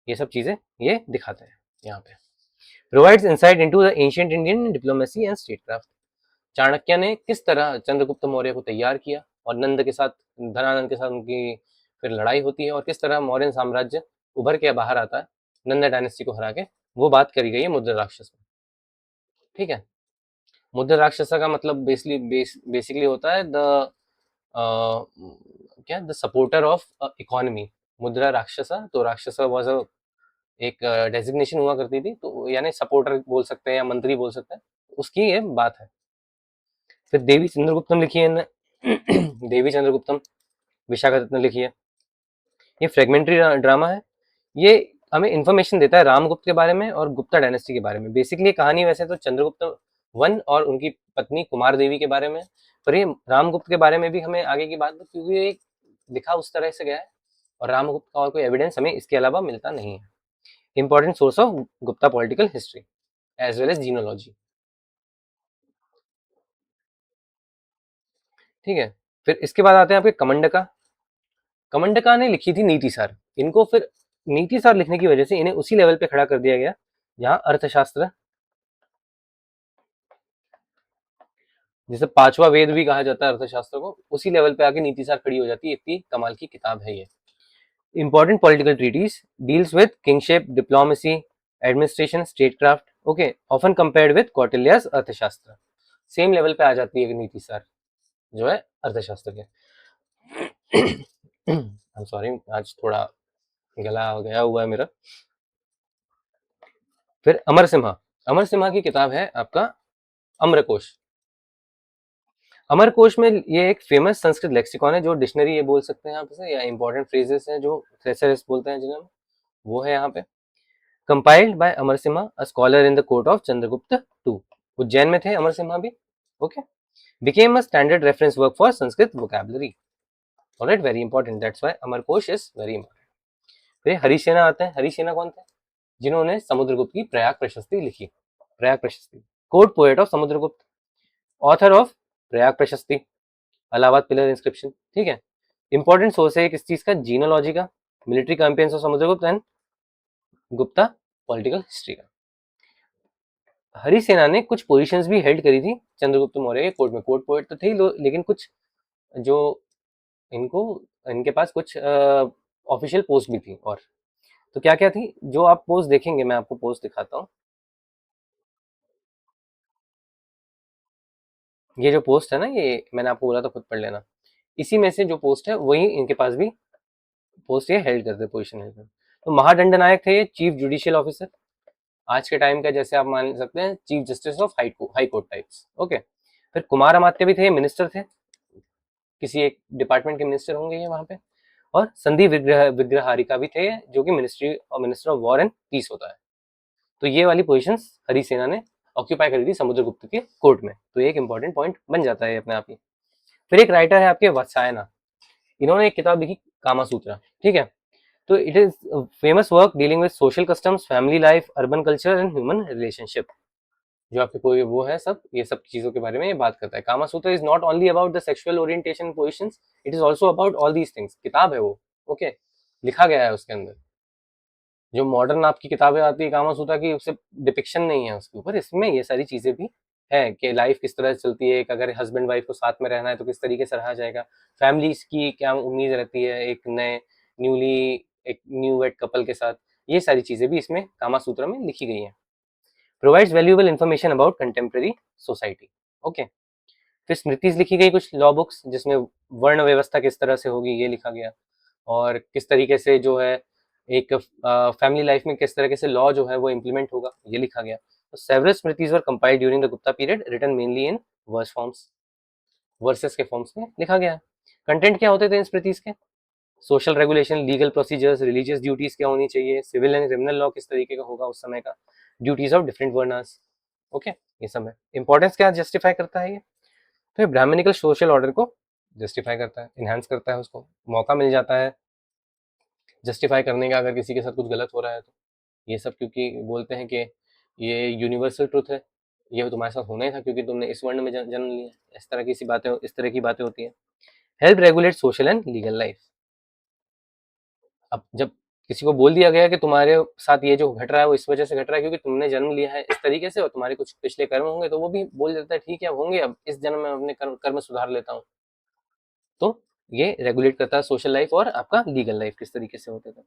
ये सब चीजें ये दिखाते हैं यहाँ पे। Provides insight into the ancient Indian diplomacy and statecraft. Chanakya ने किस तरह चंद्रगुप्त मौर्य को तैयार किया, और नंद के साथ, धनानंद के साथ उनकी फिर लड़ाई होती है, और किस तरह मौर्य साम्राज्य उभर के बाहर आता है नंद डायनेस्टी को हरा के, वो बात करी गई है मुद्रा राक्षस में, ठीक है। मुद्रा राक्षस का मतलब बेसिकली होता है द क्या, द सपोर्टर ऑफ इकोनॉमी। मुद्रा राक्षसा, तो राक्षसा वाज एक डेजिग्नेशन हुआ करती थी, तो यानी सपोर्टर बोल सकते हैं या मंत्री बोल सकते हैं, उसकी ये बात है। फिर देवी चंद्रगुप्तम लिखी है इन्होंने देवी चंद्रगुप्तम विशाखा दत्त ने लिखी है। ये फ्रेगमेंट्री ड्रामा है, ये हमें इंफॉर्मेशन देता है रामगुप्त के बारे में और गुप्ता डायनेस्टी के बारे में। बेसिकली कहानी वैसे तो चंद्रगुप्त वन और उनकी पत्नी कुमार देवी के बारे में, पर ये रामगुप्त के बारे में भी हमें आगे की बात, क्योंकि ये लिखा उस तरह से गया है, और रामगुप्त का और कोई एविडेंस हमें इसके अलावा मिलता नहीं है। Important source of Gupta political history as well as genealogy, ठीक है। फिर इसके बाद आते हैं आपके कमंडका। कमंडका ने लिखी थी नीतिसार। इनको फिर नीतिसार लिखने की वजह से इन्हें उसी लेवल पे खड़ा कर दिया गया जहां अर्थशास्त्र, जिसे पांचवा वेद भी कहा जाता है अर्थशास्त्र को, उसी लेवल पे आके नीतिसार खड़ी हो जाती है। इतनी कमाल की किताब है ये। important political treaties, deals with kingship, diplomacy, administration, statecraft, okay, often compared with Kautilya's अर्थशास्त्र. सेम लेवल पे आ जाती है नीति सार जो है अर्थशास्त्र के. आई एम सॉरी, आज थोड़ा गला गया हुआ है मेरा. फिर अमर सिम्हा. अमर सिम्हा की किताब है आपका अमरकोश. अमरकोश में ये एक फेमस संस्कृत लेक्सिकॉन है, जो डिक्शनरी ये बोल सकते हैं आप इसे, या इंपॉर्टेंट फ्रेजेस हैं जो थ्रेसरस बोलते हैं जिन्हें, वो है यहाँ पे. Compiled by Amar Simha, a scholar in the court of Chandragupta two. Ujjain में थे अमर सिम्हा भी. Okay. Became a standard reference work for Sanskrit vocabulary. Alright, very important, that's why Amarkosh is very important. फिर हरिसेना आते हैं. हरिसेना कौन थे? जिन्होंने समुद्रगुप्त की प्रयाग प्रशस्ति लिखी. प्रयाग प्रशस्ति. Court poet of Samudragupta, author of Prayag प्रशस्ति, अलाहाबाद पिलर इंस्क्रिप्शन. ठीक है. इंपॉर्टेंट सोर्स है किस चीज का? जीनोलॉजी का, military campaigns of Samudragupta and Gupta political history का. हरिसेना ने कुछ पोजीशंस भी हेल्ड करी थी चंद्रगुप्त मौर्य के कोर्ट में. कोर्ट पोएट तो थे लेकिन कुछ जो इनको इनके पास कुछ ऑफिशियल पोस्ट भी थी. और तो क्या क्या थी जो आप पोस्ट देखेंगे, मैं आपको पोस्ट दिखाता हूँ. ये जो पोस्ट है ना, ये मैंने आपको बोला था खुद पढ़ लेना. इसी में से जो पोस्ट है वही इनके पास भी पोस्ट ये हेल्ड करते, पोजीशन हेल्ड करते. तो महादंड नायक थे ये, चीफ जुडिशियल ऑफिसर. आज के टाइम का जैसे आप मान सकते हैं chief justice of high court types. Okay. फिर कुमार अमात्य भी थे, मिनिस्टर थे, किसी एक डिपार्टमेंट के मिनिस्टर होंगे ये वहां पे. और संधि विग्रहारिका भी थे, जो कि minister of war and peace होता है. तो ये वाली पोजीशंस हरिसेना ने ऑक्यूपाई करी थी समुद्रगुप्त के कोर्ट में. तो एक इंपॉर्टेंट पॉइंट बन जाता है अपने आप ही. फिर एक राइटर है आपके वात्सायना. इन्होंने एक किताब लिखी कामासूत्रा. ठीक है. तो it is famous work dealing with social customs, family life, urban culture and human relationship. जो आपके कोई वो है सब, ये सब चीजों के बारे में ये बात करता है. Kamasutra is not only about the sexual orientation positions, it is also about all these things. किताब है वो. ओके. लिखा गया है उसके अंदर. जो मॉडर्न आपकी किताबें आती है कामासूत्र की, उससे डिपिक्शन नहीं है उसके ऊपर. इसमें ये सारी चीजें भी है कि लाइफ किस तरह से चलती है, अगर हस्बैंड वाइफ को साथ में रहना है तो किस तरीके से रहा जाएगा, फैमिलीज की क्या उम्मीद रहती है एक नए एक न्यू वेड कपल के साथ. ये सारी चीजें भी इसमें कामासूत्र में लिखी गई हैं. Provides valuable information about contemporary society. Okay. फिर स्मृतिज लिखी गई कुछ लॉ बुक्स, जिसमें वर्ण व्यवस्था किस तरह से होगी ये लिखा गया, और किस तरीके से जो है एक फैमिली लाइफ में किस तरीके से लॉ जो है वो इम्प्लीमेंट होगा ये लिखा गया. तो several smritis were compiled during the Gupta period, written mainly in verse forms. Verses के फॉर्म्स में लिखा गया. कंटेंट क्या होते थे इन स्मृतिज के? Social regulation, legal procedures, religious duties क्या होनी चाहिए, सिविल एंड क्रिमिनल लॉ किस तरीके का होगा उस समय का, duties of different Werner's. Okay. ये सब है. इंपॉर्टेंस क्या जस्टिफाई करता है ये? तो ये ब्राह्मणिकल सोशल ऑर्डर को जस्टिफाई करता है, इनहांस करता है, उसको मौका मिल जाता है जस्टिफाई करने का अगर किसी के साथ कुछ गलत हो रहा है तो. ये सब क्योंकि बोलते हैं कि ये यूनिवर्सल ट्रुथ है, ये तुम्हारे साथ होना ही था क्योंकि तुमने इस वर्ण में जन्म लिया. इस तरह की सी बातें, इस तरह की बातें होती हैं. Help regulate social and legal life. अब जब किसी को बोल दिया गया कि तुम्हारे साथ ये जो घट रहा है वो इस वजह से घट रहा है क्योंकि तुमने जन्म लिया है इस तरीके से और तुम्हारे कुछ पिछले कर्म होंगे, तो वो भी बोल देता है ठीक है होंगे, अब इस जन्म में अपने कर्म सुधार लेता हूँ. तो ये रेगुलेट करता है सोशल लाइफ और आपका लीगल लाइफ किस तरीके से होते थे.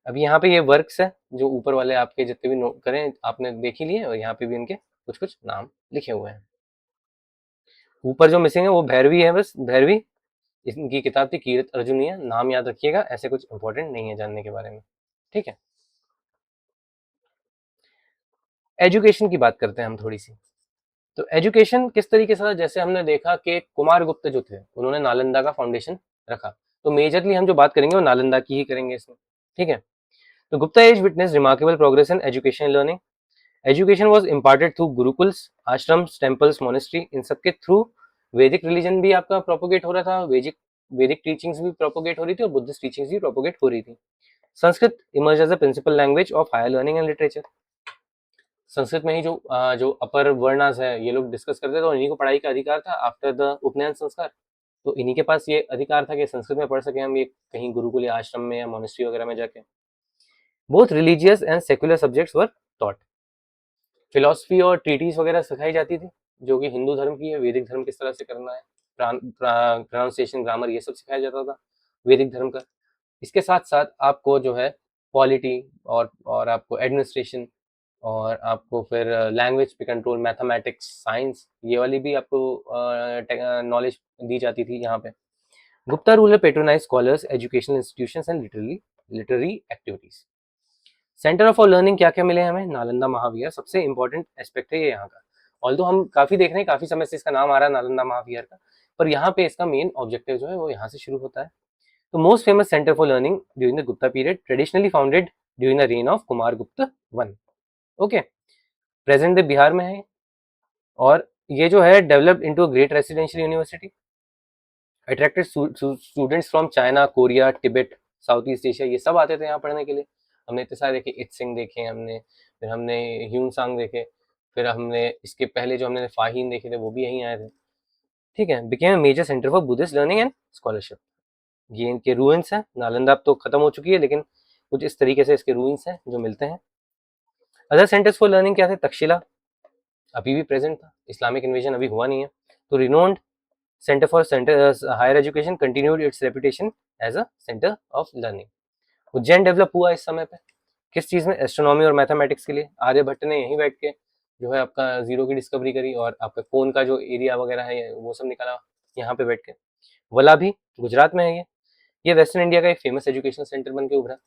अभी यहाँ पे ये वर्क्स है जो ऊपर वाले आपके जितने भी नोट करें आपने देख ही लिए, और यहाँ पे भी इनके कुछ कुछ नाम लिखे हुए हैं. ऊपर जो मिसिंग है वो भैरवी है, बस भैरवी. इनकी किताब थी कीरत अर्जुनीय. नाम याद रखिएगा, ऐसे कुछ इंपॉर्टेंट नहीं है जानने के बारे में. ठीक है. एजुकेशन की बात करते हैं हम थोड़ी सी. तो एजुकेशन किस तरीके से, जैसे हमने देखा कि कुमार गुप्त जो थे उन्होंने नालंदा का फाउंडेशन रखा, तो मेजरली हम जो बात करेंगे वो नालंदा की ही करेंगे इसमें. ठीक है. तो Gupta age witnessed remarkable progress in education learning. Education was imparted through gurukuls, ashrams, temples, monastery. इन सबके थ्रू वैदिक रिलीजन भी आपका प्रोपोगेट हो रहा था, वैदिक टीचिंग्स भी प्रोपोगेट हो रही थी और बुद्धिस्ट टीचिंग्स भी प्रोपोगेट हो रही थी. Sanskrit emerge as a principal language of higher learning and literature. Sanskrit में ही जो अपर वर्णास है ये लोग डिस्कस करते थे और इन्हीं को पढ़ाई का अधिकार था आफ्टर द उपनयन संस्कार. तो इन्हीं के पास ये अधिकार था कि संस्कृत में पढ़ सके हम, ये कहीं गुरुकुल या आश्रम में या मोनेस्ट्री वगैरह में जाके. Both religious and secular subjects were taught. Philosophy और ट्रीटीज वगैरह सिखाई जाती थी जो कि हिंदू धर्म की है, वैदिक धर्म किस तरह से करना है, प्रोनाउंसिएशन, ग्रामर, ये सब सिखाया जाता था वैदिक धर्म का. इसके साथ साथ आपको जो है पॉलिटी और आपको एडमिनिस्ट्रेशन और आपको फिर लैंग्वेज पे कंट्रोल, मैथमेटिक्स, साइंस, ये वाली भी आपको नॉलेज दी जाती थी यहाँ पे। Gupta ruler patronise scholars, educational institutions and literary activities. Centre of learning क्या क्या मिले हमें? नालंदा महाविहार सबसे इंपॉर्टेंट एस्पेक्ट है ये यहाँ का। ऑल्दो हम काफी देख रहे हैं, काफी समय से इसका नाम आ रहा है नालंदा महाविहार का, पर यहाँ पे इसका मेन ऑब्जेक्टिव जो है वो यहाँ से शुरू होता है। तो most famous centre for learning during the Gupta period, traditionally founded during the reign of Kumara Gupta one. Okay, present day Bihar में है और ये जो है developed into a great residential university, attracted students from China, Korea, Tibet, South east Asia, ये सब आते थे यहाँ पढ़ने के लिए। हमने इतने सारे देखे, इत सिंह देखे हमने, फिर हमने ह्यून सांग देखे, फिर हमने इसके पहले जो हमने फाहीन देखे थे वो भी यहीं आए थे। ठीक है, became major centre for Buddhist learning and scholarship. ये इनके रूइंस हैं। नालंदा अब तो खत्म हो चुकी है, लेकिन कुछ इस तरीके से इसके रूइंस हैं जो मिलते हैं। अदर सेंटर्स फॉर लर्निंग क्या थे? तक्षशिला अभी भी प्रेजेंट था, इस्लामिक इन्वेजन अभी हुआ नहीं है। तो renowned centre for higher education continued its reputation as a centre of learning. Ujjain develop हुआ इस समय पे किस चीज में? एस्ट्रोनॉमी और मैथमेटिक्स के लिए। आर्यभट्ट ने यहीं बैठ के जो है आपका जीरो की डिस्कवरी करी और आपका कोन का जो एरिया वगैरह है वो सब निकाला यहाँ पे बैठ के। वल्लभी गुजरात में है ये वेस्टर्न इंडिया का एक फेमस एजुकेशनल सेंटर बन के उभरा।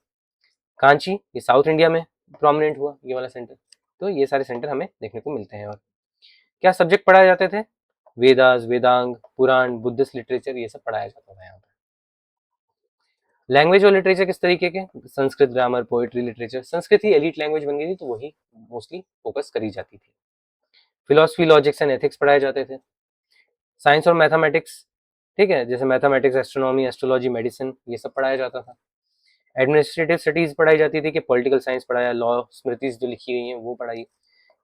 कांची ये साउथ इंडिया में प्रोमिनेंट हुआ ये वाला सेंटर। तो ये सारे सेंटर हमें देखने को मिलते हैं। और क्या सब्जेक्ट पढ़ाए जाते थे? वेदास, वेदांग, पुराण, बुद्धिस्ट लिटरेचर, ये सब पढ़ाया जाता था यहाँ पे। लैंग्वेज और लिटरेचर किस तरीके के? Sanskrit, grammar, poetry, literature. Sanskrit ही एलीट लैंग्वेज बन गई थी तो वही मोस्टली फोकस करी जाती थी। फिलोसफी, लॉजिक्स एंड एथिक्स पढ़ाए जाते थे। साइंस और मैथमेटिक्स, ठीक है, जैसे मैथमेटिक्स, एस्ट्रोनॉमी, एस्ट्रोलॉजी, मेडिसिन, ये सब पढ़ाया जाता था। एडमिनिस्ट्रेटिव स्टडीज पढ़ाई जाती थी कि पॉलिटिकल साइंस पढ़ाया, लॉ, स्मृतिज जो लिखी गई हैं वो पढ़ाई,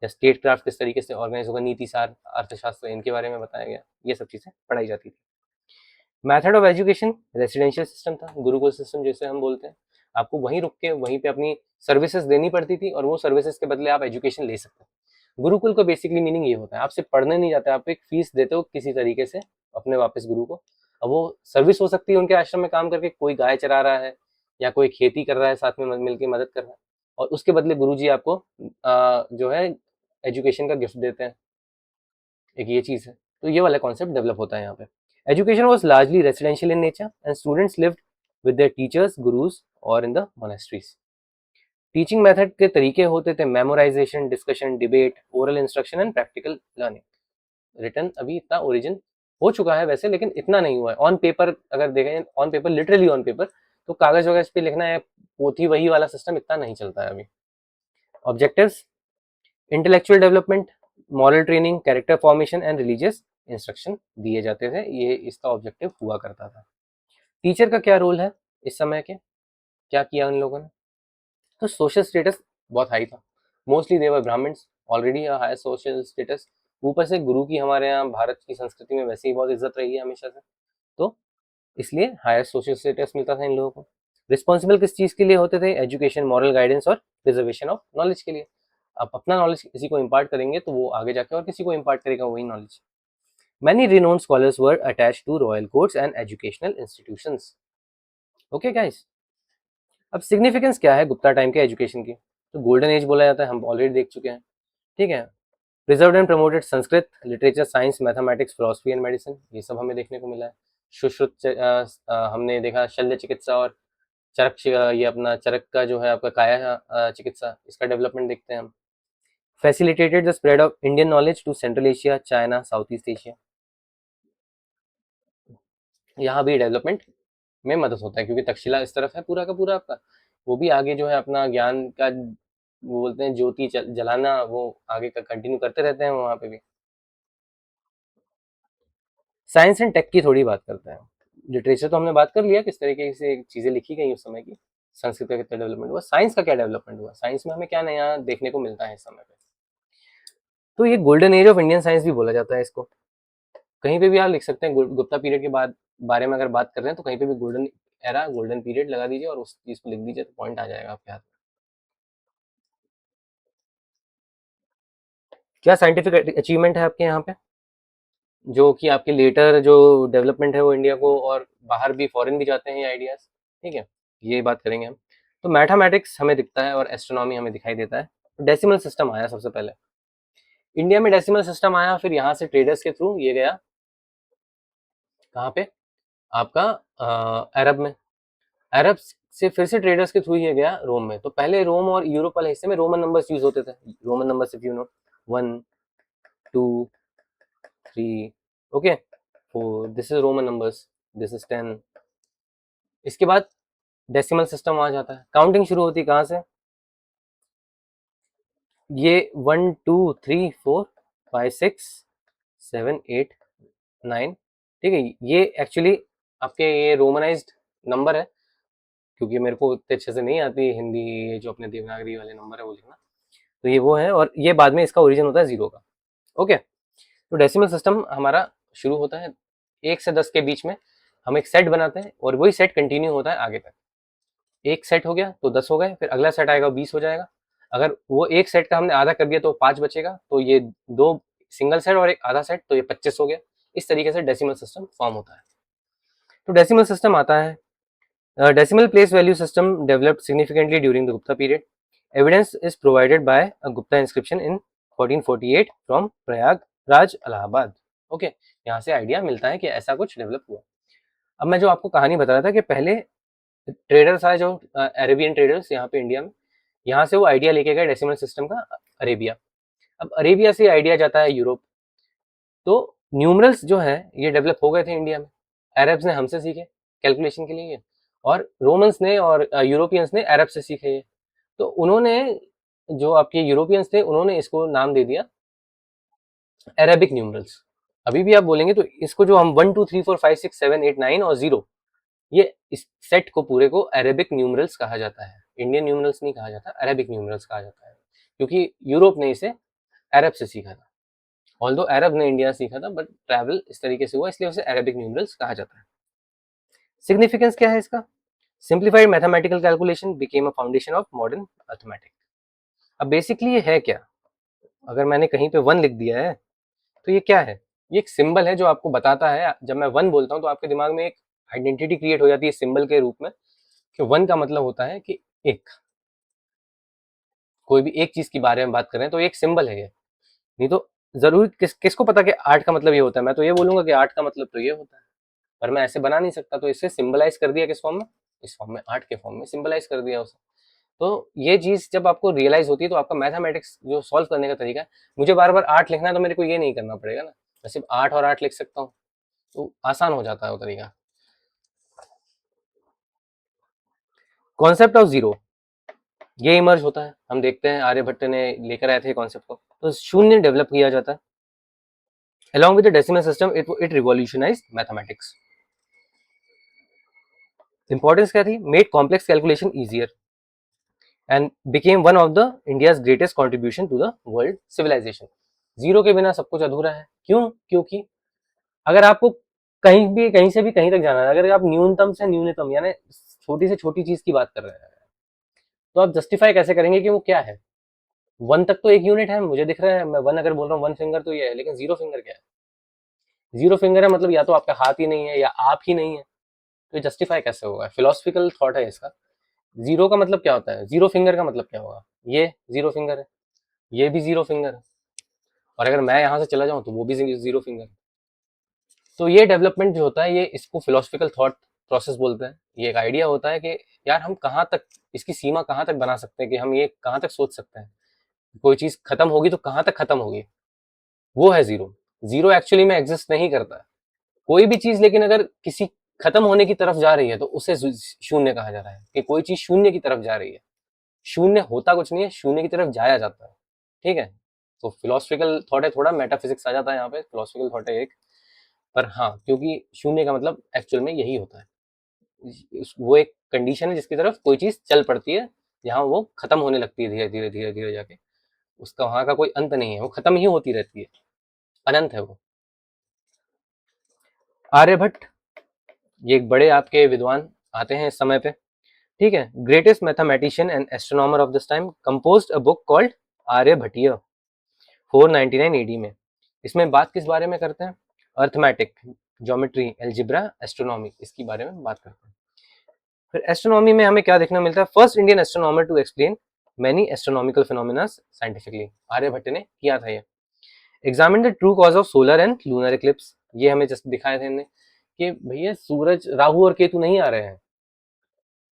या स्टेट क्राफ्ट किस तरीके से ऑर्गेनाइज होगा, नीति सार, अर्थशास्त्र, इनके बारे में बताया गया, ये सब चीजें पढ़ाई जाती थी। Method of education residential system था, गुरुकुल सिस्टम जैसे हम बोलते हैं। आपको वहीं रुक के वहीं पे अपनी सर्विसेज देनी पड़ती थी और वो सर्विसेज के बदले आप एजुकेशन ले सकते हैं। गुरुकुल का बेसिकली मीनिंग ये होता है, आपसे पढ़ने नहीं जाते, आप एक फीस देते हो किसी तरीके से अपने वापस गुरु को। अब वो सर्विस हो सकती है उनके आश्रम में काम करके, कोई गाय चरा रहा है या कोई खेती कर रहा है, साथ में मिलकर मदद कर रहा है, और उसके बदले गुरु जी आपको जो है एजुकेशन का गिफ्ट देते हैं। एक ये चीज है। तो ये वाला कॉन्सेप्ट डेवलप होता है यहाँ पे। Education was largely residential in nature and students lived with their teachers, gurus और in the monasteries. Teaching method के तरीके होते थे memorization, discussion, debate, oral instruction and practical learning. Return अभी इतना ओरिजिन हो चुका है वैसे, लेकिन इतना नहीं हुआ है ऑन पेपर। अगर देखें on paper, literally on paper, तो कागज वगैरह पे लिखना है, पोथी वही वाला सिस्टम इतना नहीं चलता है अभी। Objectives, intellectual development, moral training, character formation and religious instruction दिए जाते थे, ये इसका ऑब्जेक्टिव हुआ करता था। टीचर का क्या रोल है इस समय के? क्या किया उन लोगों ने? तो सोशल स्टेटस बहुत हाई था, mostly they were Brahmins, already high social status. ऊपर से गुरु की हमारे यहाँ भारत की संस्कृति में वैसे ही बहुत इज्जत रही है हमेशा से, तो इसलिए हायर सोशल स्टेटस मिलता था इन लोगों को। रिस्पॉन्सिबल किस चीज के लिए होते थे? एजुकेशन, मॉरल गाइडेंस और प्रिजर्वेशन ऑफ नॉलेज के लिए। आप अपना नॉलेज किसी को इम्पार्ट करेंगे तो वो आगे जाके और किसी को इम्पार्ट करेगा वही knowledge. Many renowned scholars were attached to royal courts and educational institutions. Okay guys, अब सिग्निफिकेंस क्या है गुप्ता टाइम के एजुकेशन की? तो गोल्डन एज बोला जाता है, हम ऑलरेडी देख चुके हैं। ठीक है, preserved and promoted Sanskrit, literature, science, mathematics, philosophy and medicine, ये सब हमें देखने को मिला है। सुश्रुत हमने देखा, शल्य चिकित्सा और चरक ये अपना चरक का जो है आपका काया चिकित्सा, इसका डेवलपमेंट देखते हैं हम। Facilitated the spread of Indian knowledge to central Asia, China, south east Asia, यहाँ भी डेवलपमेंट में मदद होता है क्योंकि तक्षशिला इस तरफ है पूरा का पूरा आपका, वो भी आगे जो है अपना ज्ञान का वो बोलते हैं ज्योति जलाना, वो आगे का कंटिन्यू करते रहते हैं वहाँ पे भी। साइंस एंड टेक की थोड़ी बात करते हैं। लिटरेचर तो हमने बात कर लिया किस तरीके से चीजें लिखी गई उस समय की, संस्कृत का कितना डेवलपमेंट हुआ, साइंस का क्या डेवलपमेंट हुआ, साइंस में हमें क्या नया देखने को मिलता है इस समय पे? तो ये golden age of Indian science भी बोला जाता है इसको। कहीं पे भी आप लिख सकते हैं गुप्ता पीरियड के बाद बारे में अगर बात कर रहे हैं तो कहीं पे भी गोल्डन एरा, गोल्डन पीरियड लगा दीजिए और उस चीज को लिख दीजिए तो पॉइंट आ जाएगा आपके हाथ में। क्या साइंटिफिक अचीवमेंट है आपके यहाँ पे जो कि आपके लेटर जो डेवलपमेंट है वो इंडिया को और बाहर भी, फॉरेन भी जाते हैं ये आइडियाज? ठीक है, ये बात करेंगे हम। तो मैथमेटिक्स हमें दिखता है और एस्ट्रोनॉमी हमें दिखाई देता है। डेसिमल सिस्टम आया सबसे पहले इंडिया में, डेसिमल सिस्टम आया, फिर यहाँ से ट्रेडर्स के थ्रू ये गया कहाँ पे, आपका अरब में, अरब से फिर से ट्रेडर्स के थ्रू ये गया रोम में। तो पहले रोम और यूरोप वाले हिस्से में रोमन नंबर्स यूज होते थे, Roman numbers if you know, 1 2 3, okay 4, this is Roman numbers, this is 10। इसके बाद डेसिमल सिस्टम आ जाता है, काउंटिंग शुरू होती है कहाँ से, ये 1 2 3 4 5 6 7 8 9, ठीक है। ये एक्चुअली आपके ये रोमनाइज्ड नंबर है, क्योंकि मेरे को उतने अच्छे से नहीं आती हिंदी, ये जो अपने देवनागरी वाले नंबर है वो लिखना, तो ये वो है, और ये बाद में इसका ओरिजिन होता है 0 का, ओके। तो डेसिमल सिस्टम हमारा शुरू होता है 1 से 10 के बीच में, हम एक सेट बनाते हैं और वही सेट कंटिन्यू होता है आगे तक। एक सेट हो गया तो 10 हो गए, फिर अगला सेट आएगा 20 हो जाएगा, अगर वो एक सेट का हमने आधा कर दिया तो 5 बचेगा, तो ये 2 सिंगल सेट और एक आधा सेट, तो ये 25 हो गया। इस तरीके से डेसिमल सिस्टम फॉर्म होता है। तो डेसिमल सिस्टम आता है। Decimal place value system developed significantly during the Gupta period. Evidence is provided by a Gupta inscription in 1448 from Prayagraj, Allahabad, okay. यहाँ से आइडिया मिलता है कि ऐसा कुछ डेवलप हुआ। अब मैं जो आपको कहानी बता रहा था कि पहले ट्रेडर्स आए, जो अरेबियन ट्रेडर्स यहाँ पे इंडिया में, यहाँ से वो आइडिया लेके गए डेसिमल सिस्टम का अरेबिया। अब अरेबिया से आइडिया जाता है यूरोप, तो न्यूमरल्स जो है ये डेवलप हो गए थे इंडिया में, अरब्स ने हमसे सीखे कैलकुलेशन के लिए, और रोमन्स ने और यूरोपियंस ने अरब से सीखे। तो उन्होंने, जो आपके यूरोपियंस थे, उन्होंने इसको नाम दे दिया अरेबिक न्यूमरल्स। अभी भी आप बोलेंगे तो इसको, जो हम 1 2 3 4 5 6 7 8 9 और 0, ये इस सेट को पूरे को अरेबिक न्यूमरल्स कहा जाता है। इंडियन न्यूमरल्स नहीं कहा जाता, अरेबिक न्यूमरल्स कहा जाता है, क्योंकि यूरोप ने इसे अरब से सीखा था। ऑल्दो अरब ने इंडिया सीखा था, बट ट्रैवल इस तरीके से हुआ, इसलिए उसे अरेबिक न्यूमरल्स कहा जाता है। सिग्निफिकेंस क्या है इसका, simplified mathematical calculation became a foundation of modern mathematics. अब बेसिकली ये है क्या, अगर मैंने कहीं पे 1 लिख दिया है तो ये क्या है, ये एक सिंबल है जो आपको बताता है, जब मैं 1 बोलता हूँ तो आपके दिमाग में एक आइडेंटिटी क्रिएट हो जाती है सिंबल के रूप में, कि 1 का मतलब होता है कि एक, कोई भी एक चीज के बारे में बात कर रहे हैं तो एक सिंबल है ये। नहीं तो जरूर किसको पता कि 8 का मतलब ये होता है, मैं तो ये बोलूंगा कि 8 का मतलब तो ये होता है, पर मैं ऐसे बना नहीं सकता, तो इसे सिंबलाइज कर दिया किस फॉर्म में, इस फॉर्म में, 8 के फॉर्म में सिंबलाइज कर दिया उसे। तो ये चीज जब आपको रियलाइज होती है तो आपका मैथमेटिक्स जो सॉल्व करने का तरीका है, मुझे बार बार 8 लिखना है तो मेरे को ये नहीं करना पड़ेगा ना, मैं सिर्फ 8 और 8 लिख सकता हूँ, तो आसान हो जाता है वो तरीका। कॉन्सेप्ट ऑफ जीरो ये इमर्ज होता है, हम देखते हैं आर्यभट्ट ने लेकर आए थे कॉन्सेप्ट को, तो शून्य डेवलप किया जाता है। Along with the decimal system, it revolutionized mathematics. Importance क्या थी, made complex calculation easier and became one of the India's greatest contribution to the world civilization. Zero के बिना सब कुछ अधूरा है, क्यों, क्योंकि अगर आपको कहीं भी, कहीं से भी कहीं तक जाना है, अगर आप न्यूनतम से न्यूनतम यानी छोटी से छोटी चीज की बात कर रहे हैं, तो आप जस्टिफाई कैसे करेंगे कि वो क्या है। 1 तक तो एक यूनिट है, मुझे दिख रहा है, मैं 1 अगर बोल रहा हूँ 1 फिंगर तो ये है, लेकिन 0 फिंगर क्या है, 0 फिंगर है मतलब या तो आपका हाथ ही नहीं है या आप ही नहीं है, तो जस्टिफाई कैसे होगा, फिलोसफिकल थॉट है इसका। 0 का मतलब क्या होता है, 0 फिंगर का मतलब क्या होगा, ये 0 फिंगर है, ये भी 0 फिंगर है, और अगर मैं यहाँ से चला जाऊँ तो वो भी 0 फिंगर है। तो ये डेवलपमेंट जो होता है, ये इसको फिलोसफिकल थॉट प्रोसेस बोलते हैं। ये एक आइडिया होता है कि यार हम कहाँ तक, इसकी सीमा कहाँ तक बना सकते हैं, कि हम ये कहाँ तक सोच सकते हैं, कोई चीज खत्म होगी तो कहाँ तक खत्म होगी, वो है जीरो। जीरो एक्चुअली में एग्जिस्ट नहीं करता है कोई भी चीज, लेकिन अगर किसी खत्म होने की तरफ जा रही है तो उसे शून्य कहा जा रहा है, कि कोई चीज शून्य की तरफ जा रही है। शून्य होता कुछ नहीं है, शून्य की तरफ जाया जाता है, ठीक है। तो फिलोसफिकल थॉट है, थोड़ा मेटाफिजिक्स आ जाता है यहाँ पे, फिलोसफिकल थॉट है एक, पर हाँ, क्योंकि शून्य का मतलब एक्चुअल में यही होता है, वो एक कंडीशन है जिसकी तरफ कोई चीज चल पड़ती है, जहाँ वो खत्म होने लगती है धीरे धीरे धीरे धीरे जाके, उसका वहां का कोई अंत नहीं है, वो खत्म ही होती रहती है, अनंत है वो। आर्यभट्ट, ये एक बड़े आपके विद्वान आते हैं इस समय पे, ठीक है, greatest mathematician and astronomer of this time, composed a book called Aryabhatiya 499 AD में। इसमें बात किस बारे में करते हैं, अर्थमेटिक, ज्योमेट्री, एल्जिब्रा, एस्ट्रोनॉमी, इसकी बारे में बात करते हैं। फिर एस्ट्रोनॉमी में हमें क्या देखने को मिलता है, first Indian astronomer to explain many astronomical phenomena scientifically, Aryabhata ने किया था ये। Examine the true cause of solar and lunar eclipse, ये हमें जस्ट दिखाए थे हमने कि भैया सूरज, राहु और केतु नहीं आ रहे हैं।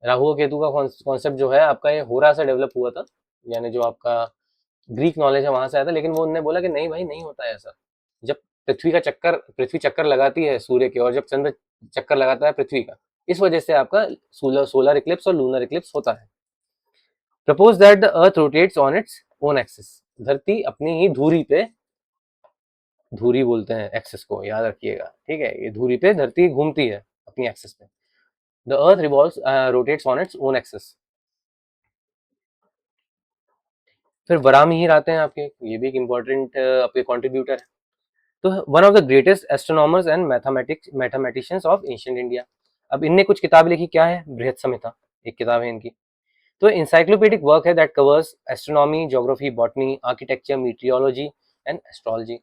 राहु और केतु का कॉन्सेप्ट जो है आपका ये होरा से डेवलप हुआ था, यानी जो आपका ग्रीक नॉलेज है वहां से आया था, लेकिन वो उन्होंने बोला कि नहीं भाई नहीं होता है ऐसा। जब पृथ्वी चक्कर लगाती है सूर्य की, और जब चंद्र चक्कर लगाता है पृथ्वी का, इस वजह से आपका सोलर इक्लिप्स और लूनर इक्लिप्स होता है। Propose that the earth rotates on its own axis, धरती अपनी ही धुरी पे, धुरी बोलते हैं एक्सिस को, याद रखिएगा, ठीक है, ये धुरी पे धरती घूमती है अपनी एक्सिस पे। The earth revolves rotates on its own axis. फिर वराहमिहिर आते हैं आपके, ये भी एक इंपॉर्टेंट आपके कॉन्ट्रीब्यूटर है। तो one of the greatest astronomers and mathematicians of ancient India. अब इनने कुछ किताब लिखी, क्या है, बृहत संहिता एक किताब है इनकी। तो इंसाइक्लोपीडिक वर्क है that covers astronomy, geography, botany, architecture, meteorology and astrology,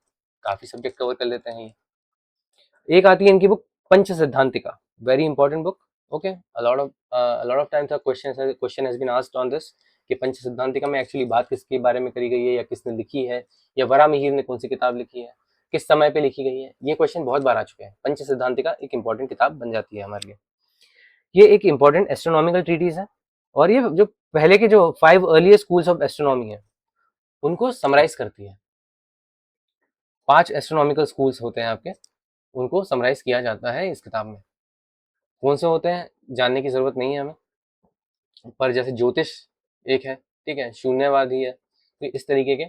काफी सब्जेक्ट कवर कर लेते हैं ये। एक आती है इनकी book Pancha Siddhantika, very important book. Okay, a lot of times question has been asked on this कि पंच सिद्धांतिका में एक्चुअली बात किसके बारे में करी गई है, या किसने लिखी है, या वराहमिहिर ने कौन सी किताब लिखी है, किस समय पे लिखी गई है। ये क्वेश्चन बहुत बार आ चुके हैं। पंच सिद्धांतिका एक इंपॉर्टेंट किताब बन जाती है हमारे लिए। ये एक इंपॉर्टेंट एस्ट्रोनॉमिकल ट्रीटीज है, और ये जो पहले के जो 5 अर्लियर स्कूल्स ऑफ एस्ट्रोनॉमी है उनको समराइज करती है। 5 एस्ट्रोनॉमिकल स्कूल्स होते हैं आपके, उनको समराइज किया जाता है इस किताब में। कौन से होते हैं जानने की जरूरत नहीं है हमें, पर जैसे ज्योतिष एक है, ठीक है, शून्यवादी है, तो इस तरीके के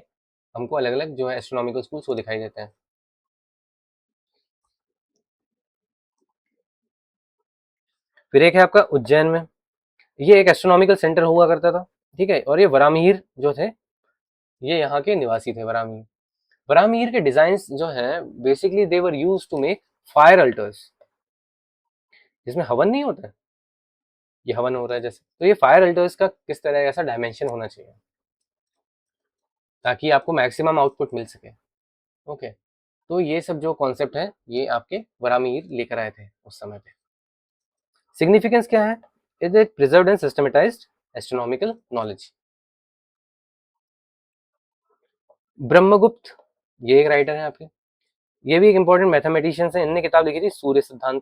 हमको अलग अलग जो है एस्ट्रोनॉमिकल स्कूल्स वो दिखाई देते हैं। फिर एक है आपका उज्जैन में, ये एक एस्ट्रोनॉमिकल सेंटर हुआ करता था, ठीक है, और ये वराहमिहिर जो थे ये यहाँ के निवासी थे। वराहमिहिर, वराहमिहिर के डिजाइन जो है basically they were use to make fire altars, जिसमें हवन नहीं होता है, ये हवन हो रहा है जैसे, तो ये फायर अल्टर्स का किस तरह ऐसा डायमेंशन होना चाहिए ताकि आपको मैक्सिमम आउटपुट मिल सके। ओके, तो ये सब जो कॉन्सेप्ट है ये आपके वराहमिहिर लेकर आए थे उस समय पे। सिग्निफिकेंस क्या है, it is preserved and systematised astronomical knowledge. Brahmagupta, ये एक राइटर है आपके, ये भी एक इंपॉर्टेंट मैथमेटिशियन है, इनने किताब लिखी थी सूर्य सिद्धांत।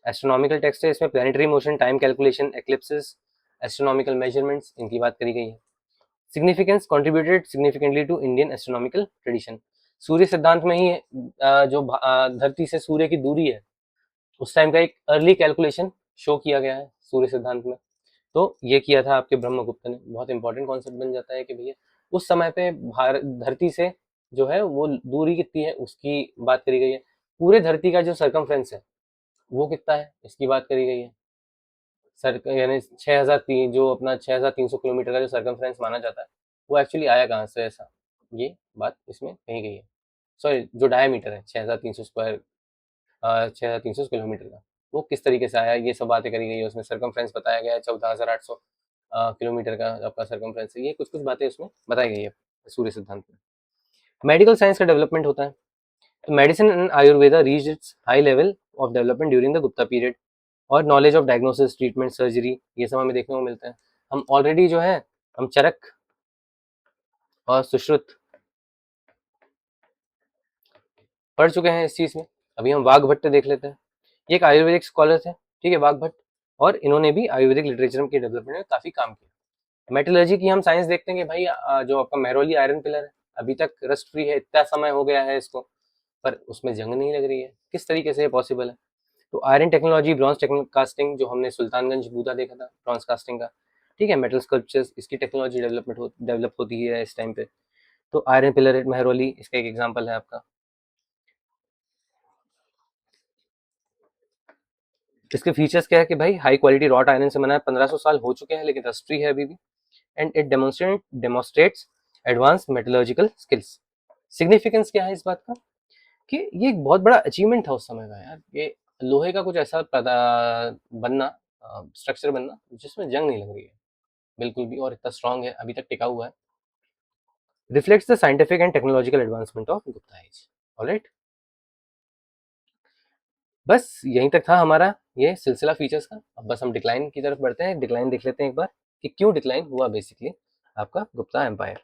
एस्ट्रोनॉमिकल टेक्स्ट है, इसमें planetary motion, time calculation, eclipses, astronomical measurements, इनकी बात करी गई है। Significance, contributed significantly to Indian astronomical tradition. Surya Siddhanta में ही जो धरती से सूर्य की दूरी है उस टाइम का एक अर्ली कैलकुलेशन शो किया गया है सूर्य सिद्धांत में। तो ये किया था आपके ब्रह्मगुप्त ने। बहुत इंपॉर्टेंट कॉन्सेप्ट बन जाता है कि भैया उस समय पे भारत धरती से जो है वो दूरी कितनी है उसकी बात करी गई है। पूरे धरती का जो सरकमफ्रेंस है वो कितना है इसकी बात करी गई है। सर यानी 6003, जो अपना 6300 किलोमीटर का जो सरकमफ्रेंस माना जाता है वो एक्चुअली आया कहाँ से, ऐसा ये बात इसमें कही गई है। सॉरी, जो डायमीटर है 6300 स्क्वायर, 6300 किलोमीटर का, वो किस तरीके से आया, ये सब बातें करी गई है उसमें। सरकमफ्रेंस बताया गया है 14,800 किलोमीटर का आपका सरकमफ्रेंस है। ये कुछ कुछ बातें उसमें बताई गई है सूर्य सिद्धांत में। मेडिकल साइंस का डेवलपमेंट होता है, तो medicine and Ayurveda reach its high level of development during the Gupta period, और knowledge of diagnosis, treatment, surgery, ये सब हमें देखने को मिलता है। हम ऑलरेडी जो है हम चरक और सुश्रुत पढ़ चुके हैं इस चीज में। अभी हम वाघ भट्ट देख लेते हैं। ये एक आयुर्वेदिक स्कॉलर थे, ठीक है, वाघ भट्ट, और इन्होंने भी आयुर्वेदिक लिटरेचर के डेवलपमेंट में काफी काम किया। मेटलर्जी की हम साइंस देखते हैं कि भाई जो आपका मेहरौली आयरन पिलर है अभी तक रस्ट फ्री है, इतना समय हो गया है इसको, पर उसमें जंग नहीं लग रही है, किस तरीके से ये पॉसिबल है। तो आयरन टेक्नोलॉजी, ब्रॉन्ज कास्टिंग, जो हमने सुल्तानगंज बूथा देखा था ब्रॉन्ज कास्टिंग का, ठीक है, मेटल स्कल्पचर्स, इसकी टेक्नोलॉजी डेवलप होती है इस टाइम पे। तो आयरन पिलर एट मेहरौली इसका एक एग्जाम्पल है आपका। इसके फीचर्स क्या है कि भाई हाई क्वालिटी रॉट आयरन से बना है, 1500 साल हो चुके हैं लेकिन रस्ट फ्री है अभी भी, and it demonstrates advance metallurgical skills. Significance क्या है इस बात का कि ये एक बहुत बड़ा अचीवमेंट था उस समय का यार, ये लोहे का कुछ ऐसा बनना, स्ट्रक्चर बनना जिसमें जंग नहीं लग रही है बिल्कुल भी, और इतना स्ट्रांग है, अभी तक टिका हुआ है। Reflects the scientific and technological advancement of Gupta age. Alright, बस यहीं तक था हमारा ये सिलसिला फीचर्स का। अब बस हम डिक्लाइन की तरफ बढ़ते हैं। डिक्लाइन देख लेते हैं एक बार कि क्यों डिक्लाइन हुआ बेसिकली आपका Gupta empire.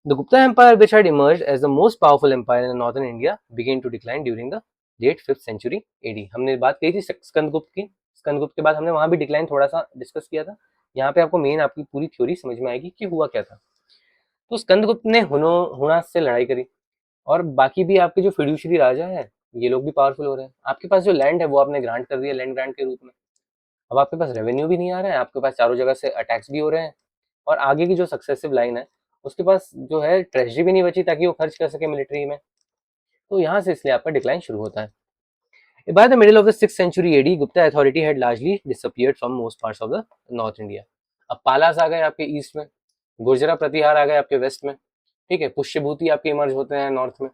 The Gupta Empire, which had emerged as the most powerful empire in northern India, began to decline during the late 5th century AD। हमने बात की थी स्कंदगुप्त की। स्कंदगुप्त के बाद हमने वहां भी डिक्लाइन थोड़ा सा डिस्कस किया था। यहाँ पे आपको मेन आपकी पूरी थ्योरी समझ में आएगी कि हुआ क्या था। तो स्कंदगुप्त ने हुणास से लड़ाई करी, और बाकी भी आपके जो फिड्यूशरी राजा है ये लोग भी पावरफुल हो रहे हैं। आपके पास जो लैंड है वो आपने ग्रांट कर दिया लैंड ग्रांट के रूप में। अब आपके पास रेवेन्यू भी नहीं आ रहा है, आपके पास चारों जगह से अटैक्स भी हो रहे हैं, और आगे की जो सक्सेसिव लाइन है उसके पास जो है ट्रेजरी भी नहीं बची ताकि वो खर्च कर सके मिलिट्री में। तो यहाँ से इसलिए आपका डिक्लाइन शुरू होता है। By the middle of the 6th century AD, Gupta authority had largely disappeared from most parts of the North India। अब पालास आ गए आपके ईस्ट में, गुर्जरा प्रतिहार आ गए आपके वेस्ट में, ठीक है, पुष्यभूति आपके इमर्ज होते हैं नॉर्थ में,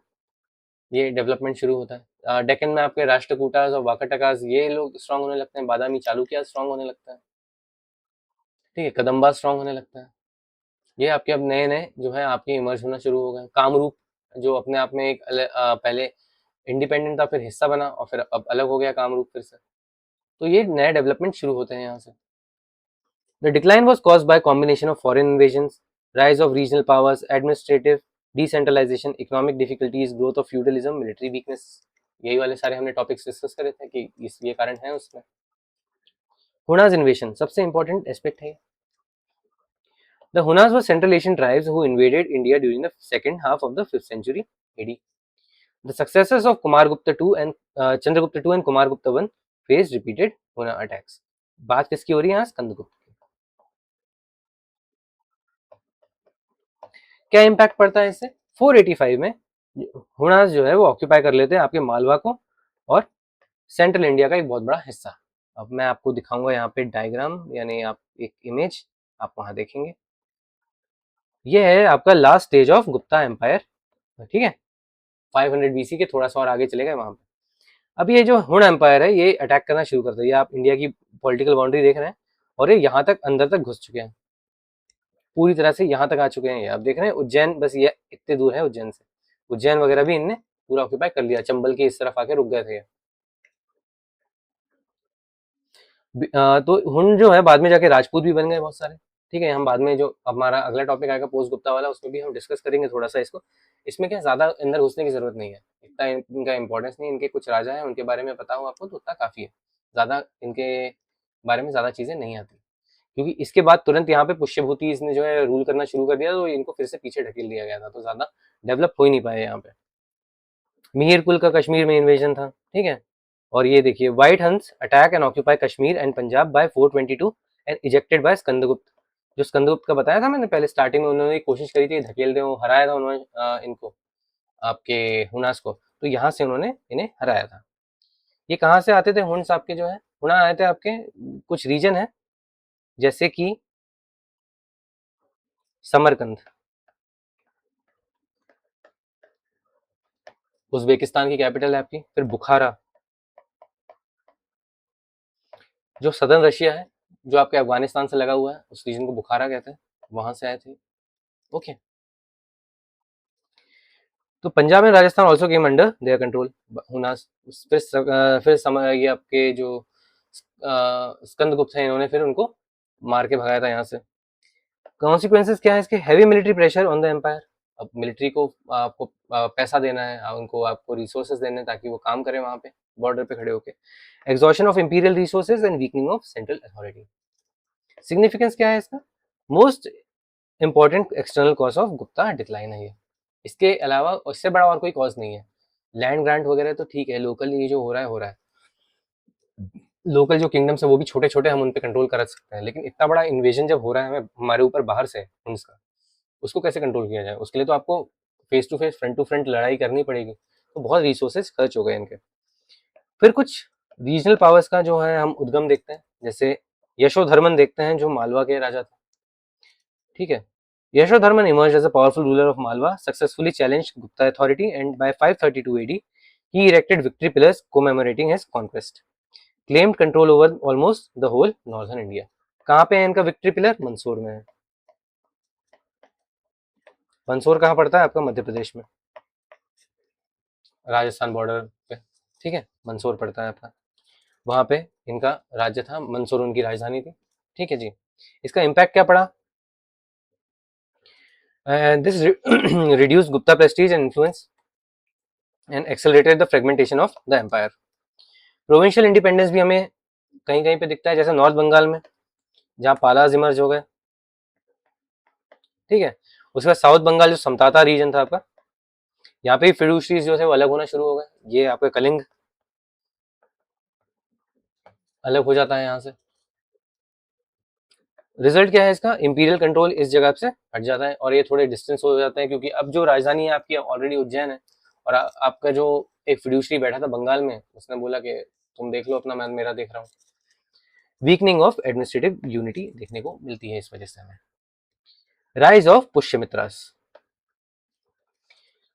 ये डेवलपमेंट शुरू होता है। डेक्कन में आपके राष्ट्रकूटास और वाकाटकास ये लोग स्ट्रांग होने लगते हैं, बादामी चालुक्य स्ट्रांग होने लगता है, ठीक है, कदम्बा स्ट्रांग होने लगता है। ये आपके अब नए नए जो है आपके इमर्ज होना शुरू हो गए। कामरूप जो अपने आप में एक पहले इंडिपेंडेंट था, फिर हिस्सा बना, और फिर अब अलग हो गया कामरूप फिर से। तो ये नए डेवलपमेंट शुरू होते हैं यहाँ से। The decline was caused by combination of foreign invasion, rise of regional powers, administrative decentralisation, economic difficulties, growth of feudalism, military weakness. यही वाले सारे हमने टॉपिक्स डिस्कस करे थे कि ये कारण है उसमें। हुनाज इन्वेशन सबसे इंपॉर्टेंट एस्पेक्ट है। The Hunas were Central Asian tribes who invaded India during the second half of the 5th century AD. The successors of Kumargupta II and Chandragupta II and Kumargupta I faced repeated Huna attacks। बात किसकी हो रही है यहाँ? स्कंदगुप्त की। क्या impact पड़ता है इससे? 485 में हुनास जो है वो ऑक्यूपाई कर लेते हैं आपके मालवा को और सेंट्रल इंडिया का एक बहुत बड़ा हिस्सा। अब मैं आपको दिखाऊंगा यहाँ पे डायग्राम, यानी आप एक इमेज आप वहां देखेंगे। ये है आपका last stage of Gupta empire, ठीक है, 500 बीसी के थोड़ा सा और आगे चले गए वहां पे। अब ये जो हुण एम्पायर है ये अटैक करना शुरू करता है। ये आप इंडिया की पॉलिटिकल बाउंड्री देख रहे हैं, और ये यहाँ तक अंदर तक घुस चुके हैं, पूरी तरह से यहाँ तक आ चुके हैं। ये आप देख रहे हैं उज्जैन, बस ये इतने दूर है उज्जैन से। उज्जैन वगैरह भी इनने पूरा ऑक्यूपाई कर लिया, चंबल के इस तरफ आके रुक गए थे। तो हुण जो है बाद में जाके राजपूत भी बन गए बहुत सारे, ठीक है। हम बाद में जो हमारा अगला टॉपिक आएगा पोस्ट गुप्ता वाला, उसमें भी हम डिस्कस करेंगे थोड़ा सा इसको। इसमें क्या ज्यादा अंदर घुसने की जरूरत नहीं है, इतना इनका इंपॉर्टेंस नहीं। इनके कुछ राजा हैं उनके बारे में पता हो आपको तो उतना काफी है, ज्यादा इनके बारे में ज्यादा चीजें नहीं आती, क्योंकि इसके बाद तुरंत यहाँ पे पुष्यभूति इसने जो है रूल करना शुरू कर दिया, तो इनको फिर से पीछे ढकेल दिया गया था, तो ज्यादा डेवलप हो ही नहीं पाया यहाँ पे। मिहिर कुल का कश्मीर में इन्वेजन था, ठीक है। और ये देखिए white Huns attack and occupy Kashmir and Punjab by 422 and ejected by Skandagupta. जो स्कंदगुप्त का बताया था मैंने पहले स्टार्टिंग में, उन्होंने कोशिश करी थी धकेल दे, वो हराया था उन्होंने इनको आपके हुनास को, तो यहाँ से उन्होंने इन्हें हराया था। ये कहाँ से आते थे हुन्स आपके जो है? हुना आए थे आपके कुछ रीजन है जैसे कि समरकंद, उज्बेकिस्तान की कैपिटल है आपकी, फिर बुखारा जो सदर्न रशिया है, जो आपके अफगानिस्तान से लगा हुआ है, उस रीजन को बुखारा कहते हैं, वहां से आए थे। ओके, तो Punjab and Rajasthan also came under their control Huns. फिर ये आपके जो स्कंदगुप्त हैं इन्होंने फिर उनको मार के भगाया था यहाँ से। कॉन्सिक्वेंसेस क्या है इसके? Heavy military pressure on the empire. अब मिलिट्री को आपको पैसा देना है, उनको आपको रिसोर्सेज देने हैं ताकि वो काम करें वहां पे बॉर्डर पे खड़े होके। Exhaustion of imperial resources and weakening of central authority. Significance क्या है इसका? Most important external cause of Gupta decline है ये, इसके अलावा उससे बड़ा और कोई कॉज नहीं है। लैंड ग्रांट वगैरह तो ठीक है, लोकल ये जो हो रहा है, लोकल जो किंगडम्स है वो भी छोटे छोटे, हम उन पे कंट्रोल कर सकते हैं, लेकिन इतना बड़ा इन्वेजन जब हो रहा है हमें हमारे ऊपर बाहर से उसका, उसको कैसे कंट्रोल किया जाए? उसके लिए तो आपको फेस टू फ्रंट लड़ाई करनी पड़ेगी, तो बहुत रिसोर्सेज खर्च हो गए इनके। फिर कुछ रीजनल पावर्स का जो है हम उद्गम देखते हैं, जैसे यशोधर्मन देखते हैं जो मालवा के राजा थे, ठीक है। Yashodharman emerged as a powerful ruler of Malwa, successfully challenged Gupta authority, and by 532 AD, he erected victory pillars commemorating his conquest, claimed control over almost the whole northern India। कहाँ पे है इनका विक्ट्री पिलर? मंदसौर में है। मंदसौर कहाँ पड़ता है आपका? मध्य प्रदेश में, राजस्थान बॉर्डर पे, ठीक है, मंदसौर पड़ता है आपका, वहां पे इनका राज्य था, मंदसौर उनकी राजधानी थी। ठीक है जी। इसका इम्पैक्ट क्या पड़ा? This reduce Gupta prestige and influence and accelerated the fragmentation of the empire. Provincial independence भी हमें कहीं कहीं पे दिखता है, जैसे नॉर्थ बंगाल में जहाँ पालाज इमर्ज हो गए। ठीक है, उसके बाद साउथ बंगाल जो समताता रीजन था आपका, यहाँ पे फिडुशरीज जो थे वो अलग होना शुरू हो गए। ये आपका कलिंग अलग हो जाता है यहाँ से। रिजल्ट क्या है इसका? इंपीरियल कंट्रोल इस जगह से हट जाता है और ये थोड़े डिस्टेंस हो जाते हैं, क्योंकि अब जो राजधानी है आपकी ऑलरेडी उज्जैन है, और आपका जो एक फिड्यूशरी बैठा था बंगाल में, उसने बोला कि तुम देख लो अपना, मैं मेरा देख रहा हूँ। वीकनिंग ऑफ एडमिनिस्ट्रेटिव यूनिटी देखने को मिलती है इस वजह से हमें। Rise of Pushyamitras.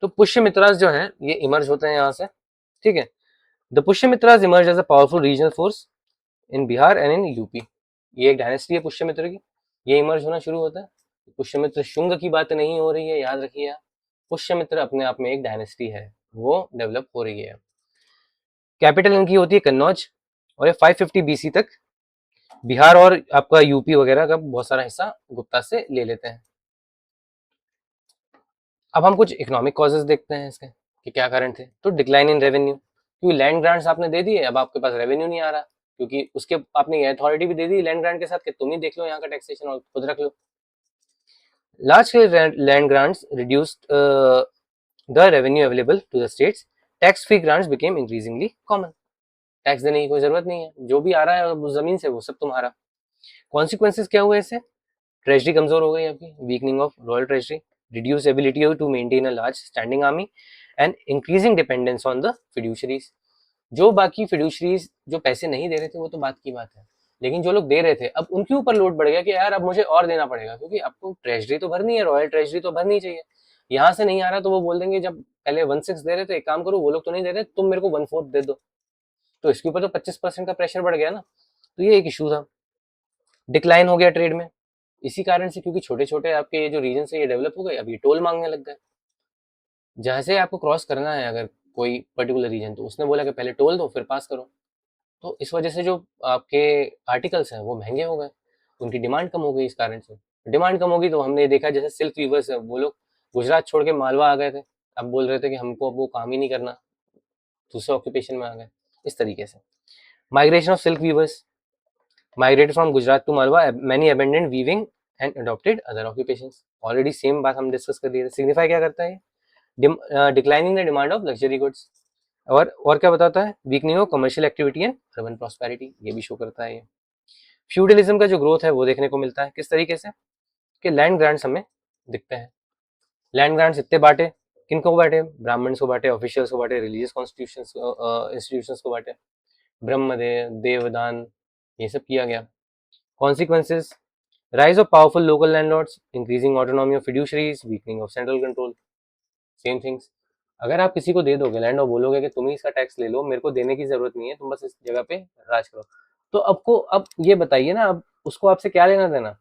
तो पुष्यमित्रास जो है ये इमर्ज होते हैं यहाँ से। ठीक है, the Pushyamitras emerge as a powerful regional force in Bihar and in UP. ये एक डायनेस्टी है पुष्यमित्र की, ये इमर्ज होना शुरू होता है। पुष्यमित्र शुंग की बात नहीं हो रही है, याद रखिए आप। पुष्यमित्र अपने आप में एक डायनेस्टी है, वो डेवलप हो रही है। कैपिटल इनकी होती है कन्नौज, और ये 550 बीसी तक बिहार और आपका यूपी वगैरह का बहुत सारा हिस्सा गुप्ता से ले लेते हैं। अब हम कुछ इकोनॉमिक कॉजेज देखते हैं इसके कि क्या कारण थे। तो डिक्लाइन इन रेवेन्यू, क्योंकि लैंड ग्रांट्स आपने दे दिए, अब आपके पास रेवेन्यू नहीं आ रहा, क्योंकि उसके आपने ये अथॉरिटी भी दे दी लैंड ग्रांट के साथ कि तुम ही देख लो यहाँ का टैक्सेशन और खुद रख लो। Large scale land grants reduced the revenue available to the states. Tax free grants became increasingly common. Tax देने की कोई जरूरत नहीं है, जो भी आ रहा है उस जमीन से वो सब तुम्हारा। कॉन्सिक्वेंसेज क्या हुए इससे? ट्रेजरी कमजोर हो गई आपकी, weakening of royal treasury, reduce ability to maintain a large standing army and increasing dependence on the feudatories. जो बाकी फिड्यूशरीज जो पैसे नहीं दे रहे थे वो तो बात की बात है, लेकिन जो लोग दे रहे थे अब उनके ऊपर लोड बढ़ गया कि यार अब मुझे और देना पड़ेगा, क्योंकि आपको ट्रेजरी तो भरनी है, रॉयल ट्रेजरी तो भरनी चाहिए। यहाँ से नहीं आ रहा तो वो बोल देंगे, जब पहले 1/6 दे रहे थे, एक काम करो वो लोग तो नहीं दे रहे, तुम मेरे को 1/4 दे दो। तो इसके ऊपर तो 25% का प्रेशर बढ़ गया ना। तो ये एक इशू था। डिक्लाइन हो गया ट्रेड में इसी कारण से, क्योंकि छोटे छोटे आपके ये जो रीजन है ये डेवलप हो गए, अब ये टोल मांगने लग गए। जहां से आपको क्रॉस करना है अगर कोई पर्टिकुलर रीजन, तो उसने बोला कि पहले टोल दो फिर पास करो। तो इस वजह से जो आपके आर्टिकल्स हैं वो महंगे हो गए, उनकी डिमांड कम हो गई। इस कारण से डिमांड कम होगी तो हमने देखा जैसे सिल्क वीवर्स है वो लोग गुजरात छोड़ के मालवा आ गए थे, अब बोल रहे थे कि हमको अब वो काम ही नहीं करना, दूसरे ऑक्यूपेशन में आ गए। इस तरीके से migration of silk weavers migrated from Gujarat to Malwa, many abandoned weaving and adopted other occupations. Already same बात हम डिस्कस कर दिए थे। सिग्निफाई क्या करता है? Declining the demand of luxury goods. और क्या बताता है? Weakening of commercial activity and urban prosperity, ये भी शो करता है। ये फ्यूडलिज्म का जो ग्रोथ है वो देखने को मिलता है। किस तरीके से? कि लैंड ग्रांट्स हमें दिखते हैं। लैंड ग्रांट्स इतने बांटे, किनको बांटे? ब्राह्मण्स को बांटे, ऑफिशियल्स को बांटे, रिलीजियस कॉन्स्टिट्यूशन इंस्टीट्यूशंस को बांटे, ब्रह्मदेव देवदान, ये सब किया गया। Consequences: rise of powerful local landlords, increasing autonomy of fiduciaries, weakening of central control, same things. अगर आप किसी को दे दोगे लैंड और बोलोगे कि तुम ही इसका टैक्स ले लो, मेरे को देने की जरूरत नहीं है, तुम बस इस जगह पे राज करो, तो अब ये बताइए ना, अब उसको आपसे क्या लेना देना?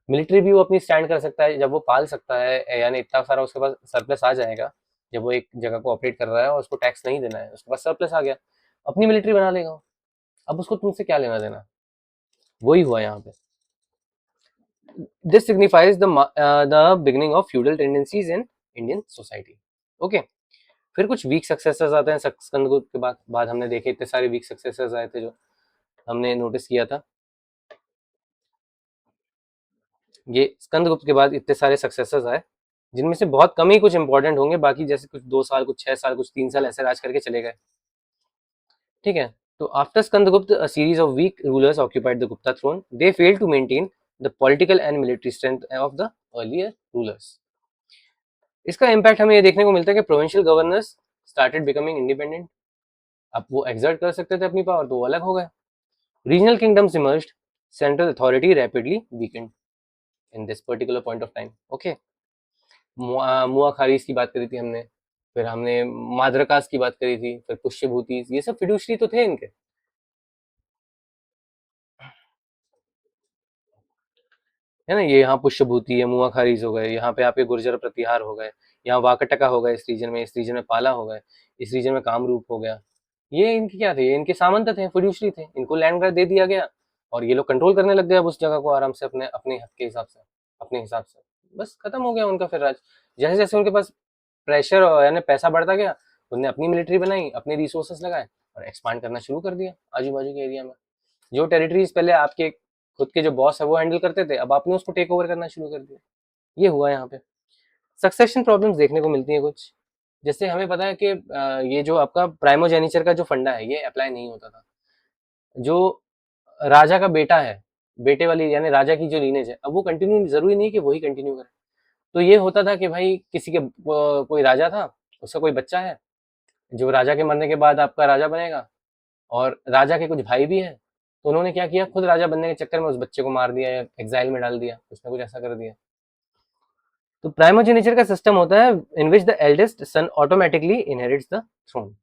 मिलिट्री भी वो अपनी स्टैंड कर सकता है जब वो पाल सकता है, यानी इतना सारा उसके पास सरप्लस आ जाएगा, जब वो एक जगह को ऑपरेट कर रहा है और उसको टैक्स नहीं देना है, उसके पास सरप्लस आ गया, अपनी मिलिट्री बना लेगा। अब उसको तुमसे क्या लेना देना? वही हुआ यहाँ पे। This signifies the beginning of feudal tendencies in Indian society. Okay. फिर कुछ वीक सक्सेसर्स आते हैं स्कंदगुप्त के बाद हमने देखे इतने सारे वीक सक्सेसर्स आए थे जो हमने नोटिस किया था। ये स्कंदगुप्त के बाद इतने सारे सक्सेसर्स आए जिनमें से बहुत कम ही कुछ इंपॉर्टेंट होंगे, बाकी जैसे कुछ 2 साल, कुछ 6 साल, कुछ 3 साल ऐसे राज करके चले गए। ठीक है, तो after Skandagupta a series of weak rulers occupied the Gupta throne. They failed to maintain the political and military strength of the earlier rulers. इसका इम्पैक्ट हमें ये देखने को मिलता है कि provincial governors started becoming independent. अब वो एक्सर्ट कर सकते थे अपनी पावर, तो वो अलग हो गए। Regional kingdoms emerged, central authority rapidly weekend in this particular point of time. Okay, मुआ खारीज की बात करी थी हमने, फिर हमने माद्रकास की बात करी थी, फिर पुष्यभूति, ये सब फिड्यूशरी तो थे इनके, है ना। ये यहाँ पुष्यभूति है, मुआ खारीज हो गए, यहाँ पे आपके गुर्जर प्रतिहार हो गए, यहाँ वाकटका हो गए, इस रीजन में पाला हो गए, इस रीजन में कामरूप हो गया। ये इनके क्या थे, इनके सामंत थे, फिड्यूशरी थे, इनको लैंड ग्रैब दे दिया गया और ये लोग कंट्रोल करने लग गए अब उस जगह को आराम से अपने अपने हक के हिसाब से, अपने हिसाब से। बस खत्म हो गया उनका फिर राज। जैसे जैसे उनके पास प्रेशर यानी पैसा बढ़ता गया, उन्होंने अपनी मिलिट्री बनाई, अपने रिसोर्सेस लगाए और एक्सपांड करना शुरू कर दिया आजू बाजू के एरिया में। जो टेरिटरीज पहले आपके खुद के जो बॉस है वो हैंडल करते थे, अब आपने उसको टेक ओवर करना शुरू कर दिया। ये हुआ यहाँ पे। सक्सेशन प्रॉब्लम्स देखने को मिलती है कुछ। जैसे हमें पता है कि ये जो आपका प्राइमोजेनिचर का जो फंडा है ये अप्लाई नहीं होता था। जो राजा का बेटा है, बेटे वाली यानी राजा की जो लीनेज है, अब वो कंटिन्यू जरूरी नहीं कि वही कंटिन्यू करे। तो ये होता था कि भाई किसी के कोई राजा था, उसका कोई बच्चा है जो राजा के मरने के बाद आपका राजा बनेगा, और राजा के कुछ भाई भी हैं। तो उन्होंने क्या किया, खुद राजा बनने के चक्कर में उस बच्चे को मार दिया या एग्जाइल में डाल दिया, कुछ ना कुछ ऐसा कर दिया। तो प्राइमोजेनिचर का सिस्टम होता है in which the eldest son automatically inherits the throne.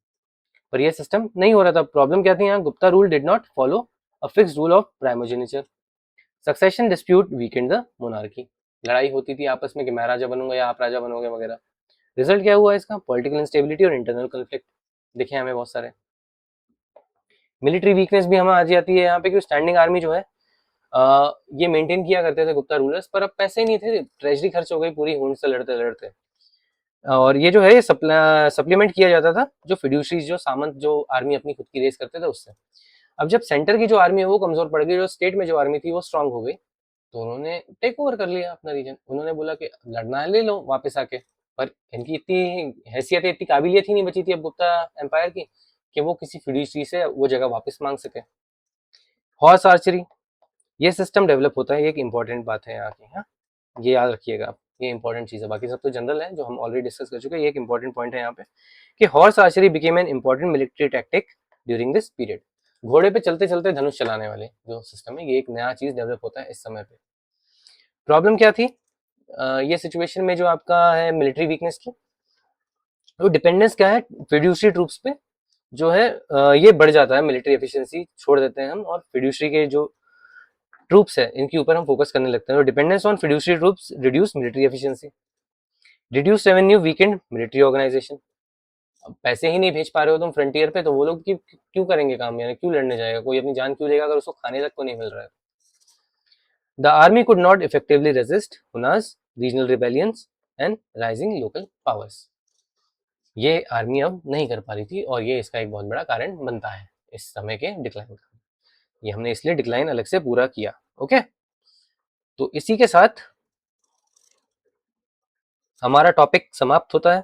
पर ये सिस्टम नहीं हो रहा था। प्रॉब्लम क्या थी यहाँ, Gupta rule did not follow a fixed rule of primogeniture. Succession dispute weakened the monarchy. लड़ाई होती थी आपस में कि मैं राजा बनूंगा या आप राजा बनोगे वगैरह। रिजल्ट क्या हुआ इसका, पॉलिटिकल इंस्टेबिलिटी और इंटरनल कॉन्फ्लिक्ट देखे हमें बहुत सारे। मिलिट्री वीकनेस भी हमें आ जाती है यहाँ पे कि स्टैंडिंग आर्मी जो है ये मेंटेन किया करते थे गुप्ता रूलर्स, पर अब पैसे ही नहीं थे, ट्रेजरी खर्च हो गई पूरी हुन से लड़ते लड़ते। और ये जो है ये सप्लीमेंट किया जाता था जो फिड्यूशरीज जो सामंत जो आर्मी अपनी खुद की रेस करते थे उससे। अब जब सेंटर की जो आर्मी है वो कमजोर पड़ गई, जो स्टेट में जो आर्मी थी वो स्ट्रांग हो गई, तो उन्होंने टेक ओवर कर लिया अपना रीजन। उन्होंने बोला कि लड़ना है ले लो वापस आके। पर इनकी इतनी हैसियत इतनी काबिलियत ही नहीं बची थी अब गुप्ता एम्पायर की कि वो किसी फिड्यूशरी से वो जगह वापस मांग सके। हॉर्स आर्चरी, ये सिस्टम डेवलप होता है, ये एक इंपॉर्टेंट बात है यहाँ की। हाँ, ये याद रखिएगा आप, ये इंपॉर्टेंट चीज है, बाकी सब तो जनरल है जो हम ऑलरेडी डिस्कस कर चुके हैं। ये एक इंपॉर्टेंट पॉइंट है यहाँ पे कि horse archery became an important military tactic during this period. घोड़े पे चलते चलते धनुष चलाने वाले जो सिस्टम है, ये एक नया चीज डेवलप होता है इस समय पे। प्रॉब्लम क्या थी ये सिचुएशन में जो आपका है मिलिट्री वीकनेस की, तो डिपेंडेंस क्या है फिड्यूशरी ट्रूप्स पे जो है ये बढ़ जाता है, मिलिट्री एफिशिएंसी छोड़ देते हैं हम और फिड्यूशरी के जो ट्रूप्स है इनके ऊपर हम फोकस करने लगते हैं। Dependence on fiduciary troops reduce military efficiency, reduce revenue weakened military organisation. अब पैसे ही नहीं भेज पा रहे हो तुम फ्रंटियर पे, तो वो लोग क्यों करेंगे काम, यानी क्यों लड़ने जाएगा कोई, अपनी जान क्यों देगा अगर उसको खाने तक को नहीं मिल रहा है। The army could not effectively resist Huns regional rebellions and rising local powers. ये आर्मी अब नहीं कर पा रही थी और ये इसका एक बहुत बड़ा कारण बनता है इस समय के डिक्लाइन का। ये हमने इसलिए डिक्लाइन अलग से पूरा किया। ओके, तो इसी के साथ हमारा टॉपिक समाप्त होता है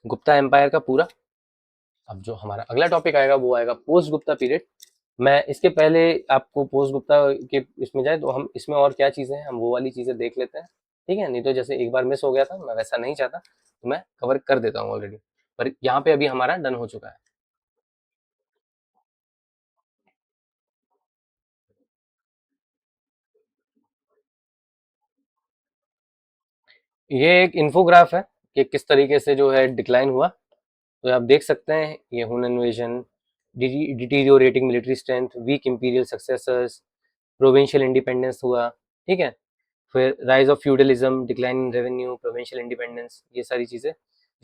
गुप्ता एम्पायर का पूरा। अब जो हमारा अगला टॉपिक आएगा वो आएगा पोस्ट गुप्ता पीरियड। मैं इसके पहले आपको पोस्ट गुप्ता के इसमें जाए तो हम इसमें और क्या चीजें हैं हम वो वाली चीजें देख लेते हैं, ठीक है। नहीं तो जैसे एक बार मिस हो गया था, मैं वैसा नहीं चाहता, तो मैं कवर कर देता हूँ ऑलरेडी। पर यहाँ पे अभी हमारा डन हो चुका है। ये एक इन्फोग्राफ है कि किस तरीके से जो है डिक्लाइन हुआ। तो आप देख सकते हैं ये Hun invasion, deteriorating military strength, weak imperial successors, provincial independence हुआ, ठीक है। फिर rise of feudalism, decline in revenue, provincial independence, ये सारी चीज़ें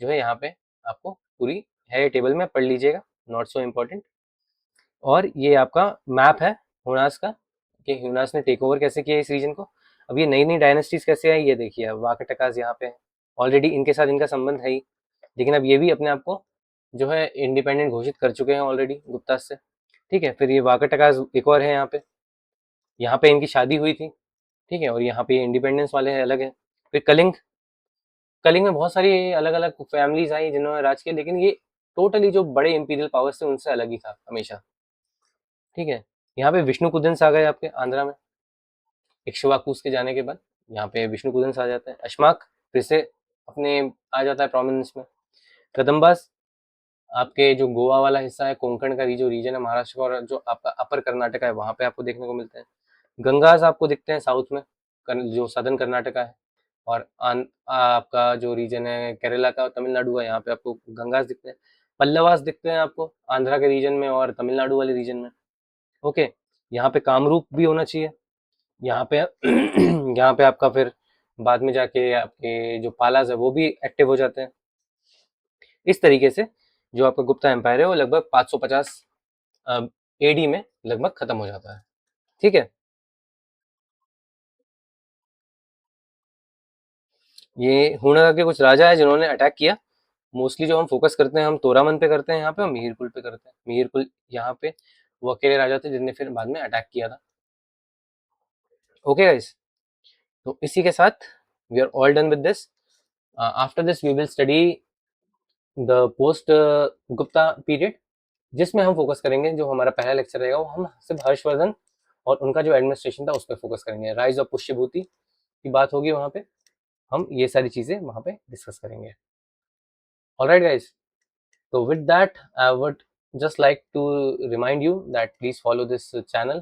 जो है यहाँ पे आपको पूरी है टेबल में, पढ़ लीजिएगा, नॉट सो इम्पोर्टेंट। और ये आपका मैप है हुनास का कि हुनास ने टेक ओवर कैसे किया इस रीजन को। अब ये नई नई डायनेस्टीज कैसे आई ये देखिए, अब वाकटकास यहाँ पे ऑलरेडी इनके साथ इनका संबंध है ही, लेकिन अब ये भी अपने आप को जो है इंडिपेंडेंट घोषित कर चुके हैं ऑलरेडी गुप्ता से, ठीक है। फिर ये वाकटकास एक और है यहाँ पे इनकी शादी हुई थी, ठीक है, और यहाँ पे इंडिपेंडेंस वाले हैं अलग है। फिर कलिंग, कलिंग में बहुत सारी अलग अलग फैमिलीज आई जिन्होंने राज किया, लेकिन ये टोटली जो बड़े इंपीरियल पावर्स थे उनसे अलग ही था हमेशा, ठीक है। यहाँ पे विष्णु कुदिन्स आ गए आपके आंध्रा में, इक्ष्वाकुस के जाने के बाद यहाँ पे विष्णु कुदिन्स आ जाते हैं। अश्माक फिर से अपने आ जाता है प्रोमिनेंस में। कदम्बास आपके जो गोवा वाला हिस्सा है, कोंकण का जो रीजन है महाराष्ट्र का, और जो आपका अपर कर्नाटका है वहाँ पे आपको देखने को मिलते हैं। गंगास आपको दिखते हैं साउथ में, जो सदर्न कर्नाटका है। और आपका जो रीजन है केरला का, तमिलनाडु का, यहाँ पे आपको गंगास दिखते हैं। पल्लवास दिखते हैं आपको आंध्रा के रीजन में और तमिलनाडु वाले रीजन में। ओके, यहाँ पे कामरूप भी होना चाहिए यहाँ पे यहाँ पे आपका फिर बाद में जाके आपके जो पालाज है वो भी एक्टिव हो जाते हैं। इस तरीके से जो आपका गुप्ता एम्पायर है वो लगभग 550 एडी में लगभग खत्म हो जाता है। ठीक है, ये हुनर के कुछ राजा है जिन्होंने अटैक किया। मोस्टली जो हम फोकस करते हैं हम तोरामन पे करते हैं यहाँ पे, और मिहिरकुल पे करते हैं। मिहिरकुल यहाँ पे वो अकेले राजा थे जिनने फिर बाद में अटैक किया था। ओके गाइस, तो इसी के साथ we are all done with this. After this we will study the post Gupta period, जिसमें हम फोकस करेंगे, जो हमारा पहला लेक्चर रहेगा वो हम सिर्फ हर्षवर्धन और उनका जो एडमिनिस्ट्रेशन था उस पर फोकस करेंगे। राइज ऑफ पुष्यभूति की बात होगी वहाँ पे, हम ये सारी चीजें वहाँ पे डिस्कस करेंगे। Alright guys, so with that I would just like to remind you that please follow this channel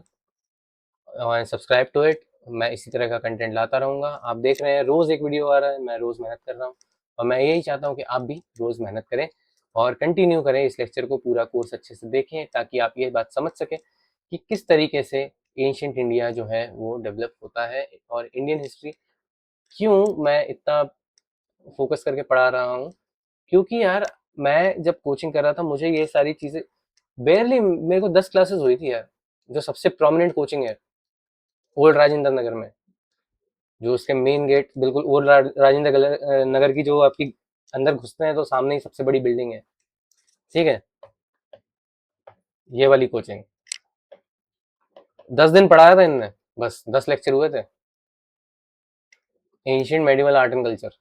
and subscribe to it। मैं इसी तरह का कंटेंट लाता रहूँगा। आप देख रहे हैं रोज़ एक वीडियो आ रहा है, मैं रोज़ मेहनत कर रहा हूँ, और मैं यही चाहता हूँ कि आप भी रोज़ मेहनत करें और कंटिन्यू करें इस लेक्चर को, पूरा कोर्स अच्छे से देखें, ताकि आप ये बात समझ सकें कि किस तरीके से एंशियंट इंडिया जो है वो डेवलप होता है, और इंडियन हिस्ट्री क्यों मैं इतना फोकस करके पढ़ा रहा हूँ। क्योंकि यार मैं जब कोचिंग कर रहा था मुझे ये सारी चीज़ें बेयरली, मेरे को 10 क्लासेस हुई थी यार। जो सबसे प्रोमिनेंट कोचिंग है ओल्ड राजेंद्र नगर में, जो उसके मेन गेट बिल्कुल ओल्ड राजेंद्र नगर की, जो आपकी अंदर घुसते हैं तो सामने ही सबसे बड़ी बिल्डिंग है। ठीक है, ये वाली कोचिंग 10 दिन पढ़ाया था इनने, बस 10 लेक्चर हुए थे। Ancient medieval art and culture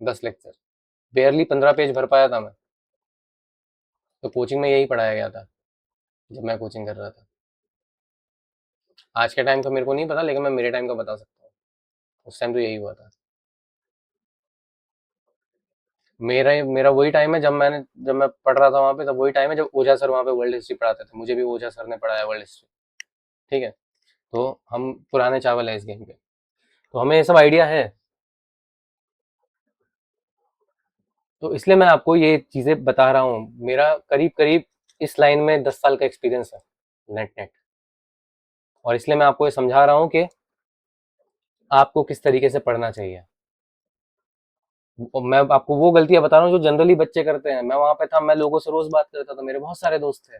10 lecture, बेयरली 15 page भर पाया था मैं। तो कोचिंग में यही पढ़ाया गया था जब मैं कोचिंग कर रहा था। आज के टाइम का मेरे को नहीं पता, लेकिन मैं मेरे टाइम का बता सकता हूँ, उस टाइम तो यही हुआ था। मेरा मेरा वही टाइम है जब मैं पढ़ रहा था वहाँ पे, तब वही टाइम है जब ओझा सर वहाँ पे वर्ल्ड हिस्ट्री पढ़ाते थे। मुझे भी ओझा सर ने पढ़ाया वर्ल्ड हिस्ट्री। ठीक है, तो हम पुराने चावल है इस गेम के, तो हमें ये सब आइडिया है। तो इसलिए मैं आपको ये चीज़ें बता रहा हूँ। मेरा करीब करीब इस लाइन में 10 साल का एक्सपीरियंस है, नेट नेट। और इसलिए मैं आपको ये समझा रहा हूँ कि आपको किस तरीके से पढ़ना चाहिए। मैं आपको वो गलतियां बता रहा हूँ जो जनरली बच्चे करते हैं। मैं वहां पे था, मैं लोगों से रोज बात करता था, मेरे बहुत सारे दोस्त थे,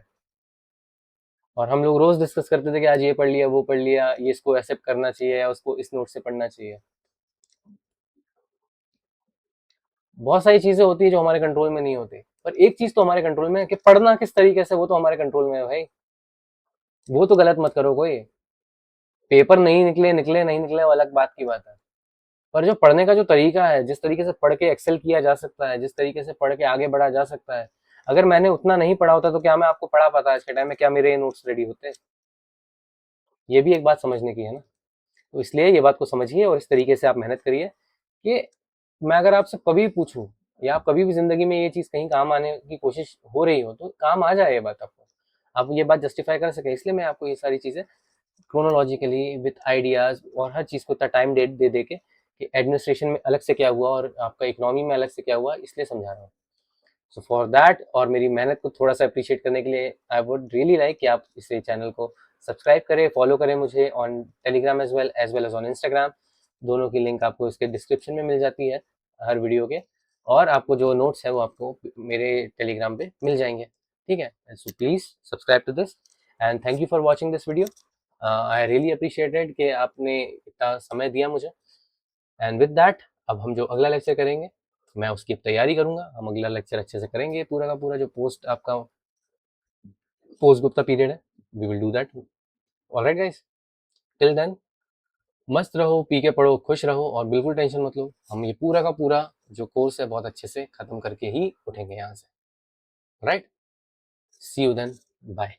और हम लोग रोज डिस्कस करते थे कि आज ये पढ़ लिया, वो पढ़ लिया, ये इसको एक्सेप्ट करना चाहिए या उसको इस नोट से पढ़ना चाहिए। बहुत सारी चीजें होती है जो हमारे कंट्रोल में नहीं होती, पर एक चीज तो हमारे कंट्रोल में है कि पढ़ना किस तरीके से, वो तो हमारे कंट्रोल में है भाई। वो तो गलत मत करो कोई। पेपर नहीं निकले निकले नहीं निकले वो अलग बात की बात है, पर जो पढ़ने का जो तरीका है, जिस तरीके से पढ़ के एक्सेल किया जा सकता है, जिस तरीके से पढ़ के आगे बढ़ा जा सकता है, अगर मैंने उतना नहीं पढ़ा होता तो क्या मैं आपको पढ़ा पाता आज के टाइम में? क्या मेरे नोट्स रेडी होते? ये भी एक बात समझने की है ना। तो इसलिए ये बात को समझिए और इस तरीके से आप मेहनत करिए कि मैं अगर आपसे कभी पूछूं, या आप कभी भी जिंदगी में ये चीज कहीं काम आने की कोशिश हो रही हो, तो काम आ जाए ये बात आपको, आप ये बात जस्टिफाई कर सके। इसलिए मैं आपको ये सारी चीजें क्रोनोलॉजिकली विथ आइडियाज और हर चीज को इतना टाइम डेट दे दे के कि एडमिनिस्ट्रेशन में अलग से क्या हुआ और आपका इकोनॉमी में अलग से क्या हुआ, इसलिए समझा रहा हूँ। सो फॉर दैट, और मेरी मेहनत को थोड़ा सा अप्रिशिएट करने के लिए, आई वुड रियली लाइक कि आप इसे चैनल को सब्सक्राइब करें, फॉलो करें मुझे on Telegram as well as on Instagram. दोनों की लिंक आपको इसके डिस्क्रिप्शन में मिल जाती है हर वीडियो के, और आपको जो नोट्स है वो आपको मेरे टेलीग्राम पे मिल जाएंगे। ठीक है, so please subscribe to this and thank you for watching this video. I really appreciated कि आपने इतना समय दिया मुझे। एंड विद दैट, अब हम जो अगला लेक्चर करेंगे मैं उसकी तैयारी करूंगा। हम अगला लेक्चर अच्छे से करेंगे, पूरा का पूरा जो पोस्ट आपका पोस्ट गुप्ता पीरियड है, we will do that. Alright guys, till then मस्त रहो, पी के पढ़ो, खुश रहो, और बिल्कुल टेंशन मत लो। हम ये पूरा का पूरा जो कोर्स है बहुत अच्छे से खत्म करके ही उठेंगे यहाँ से। Right, see you then, bye.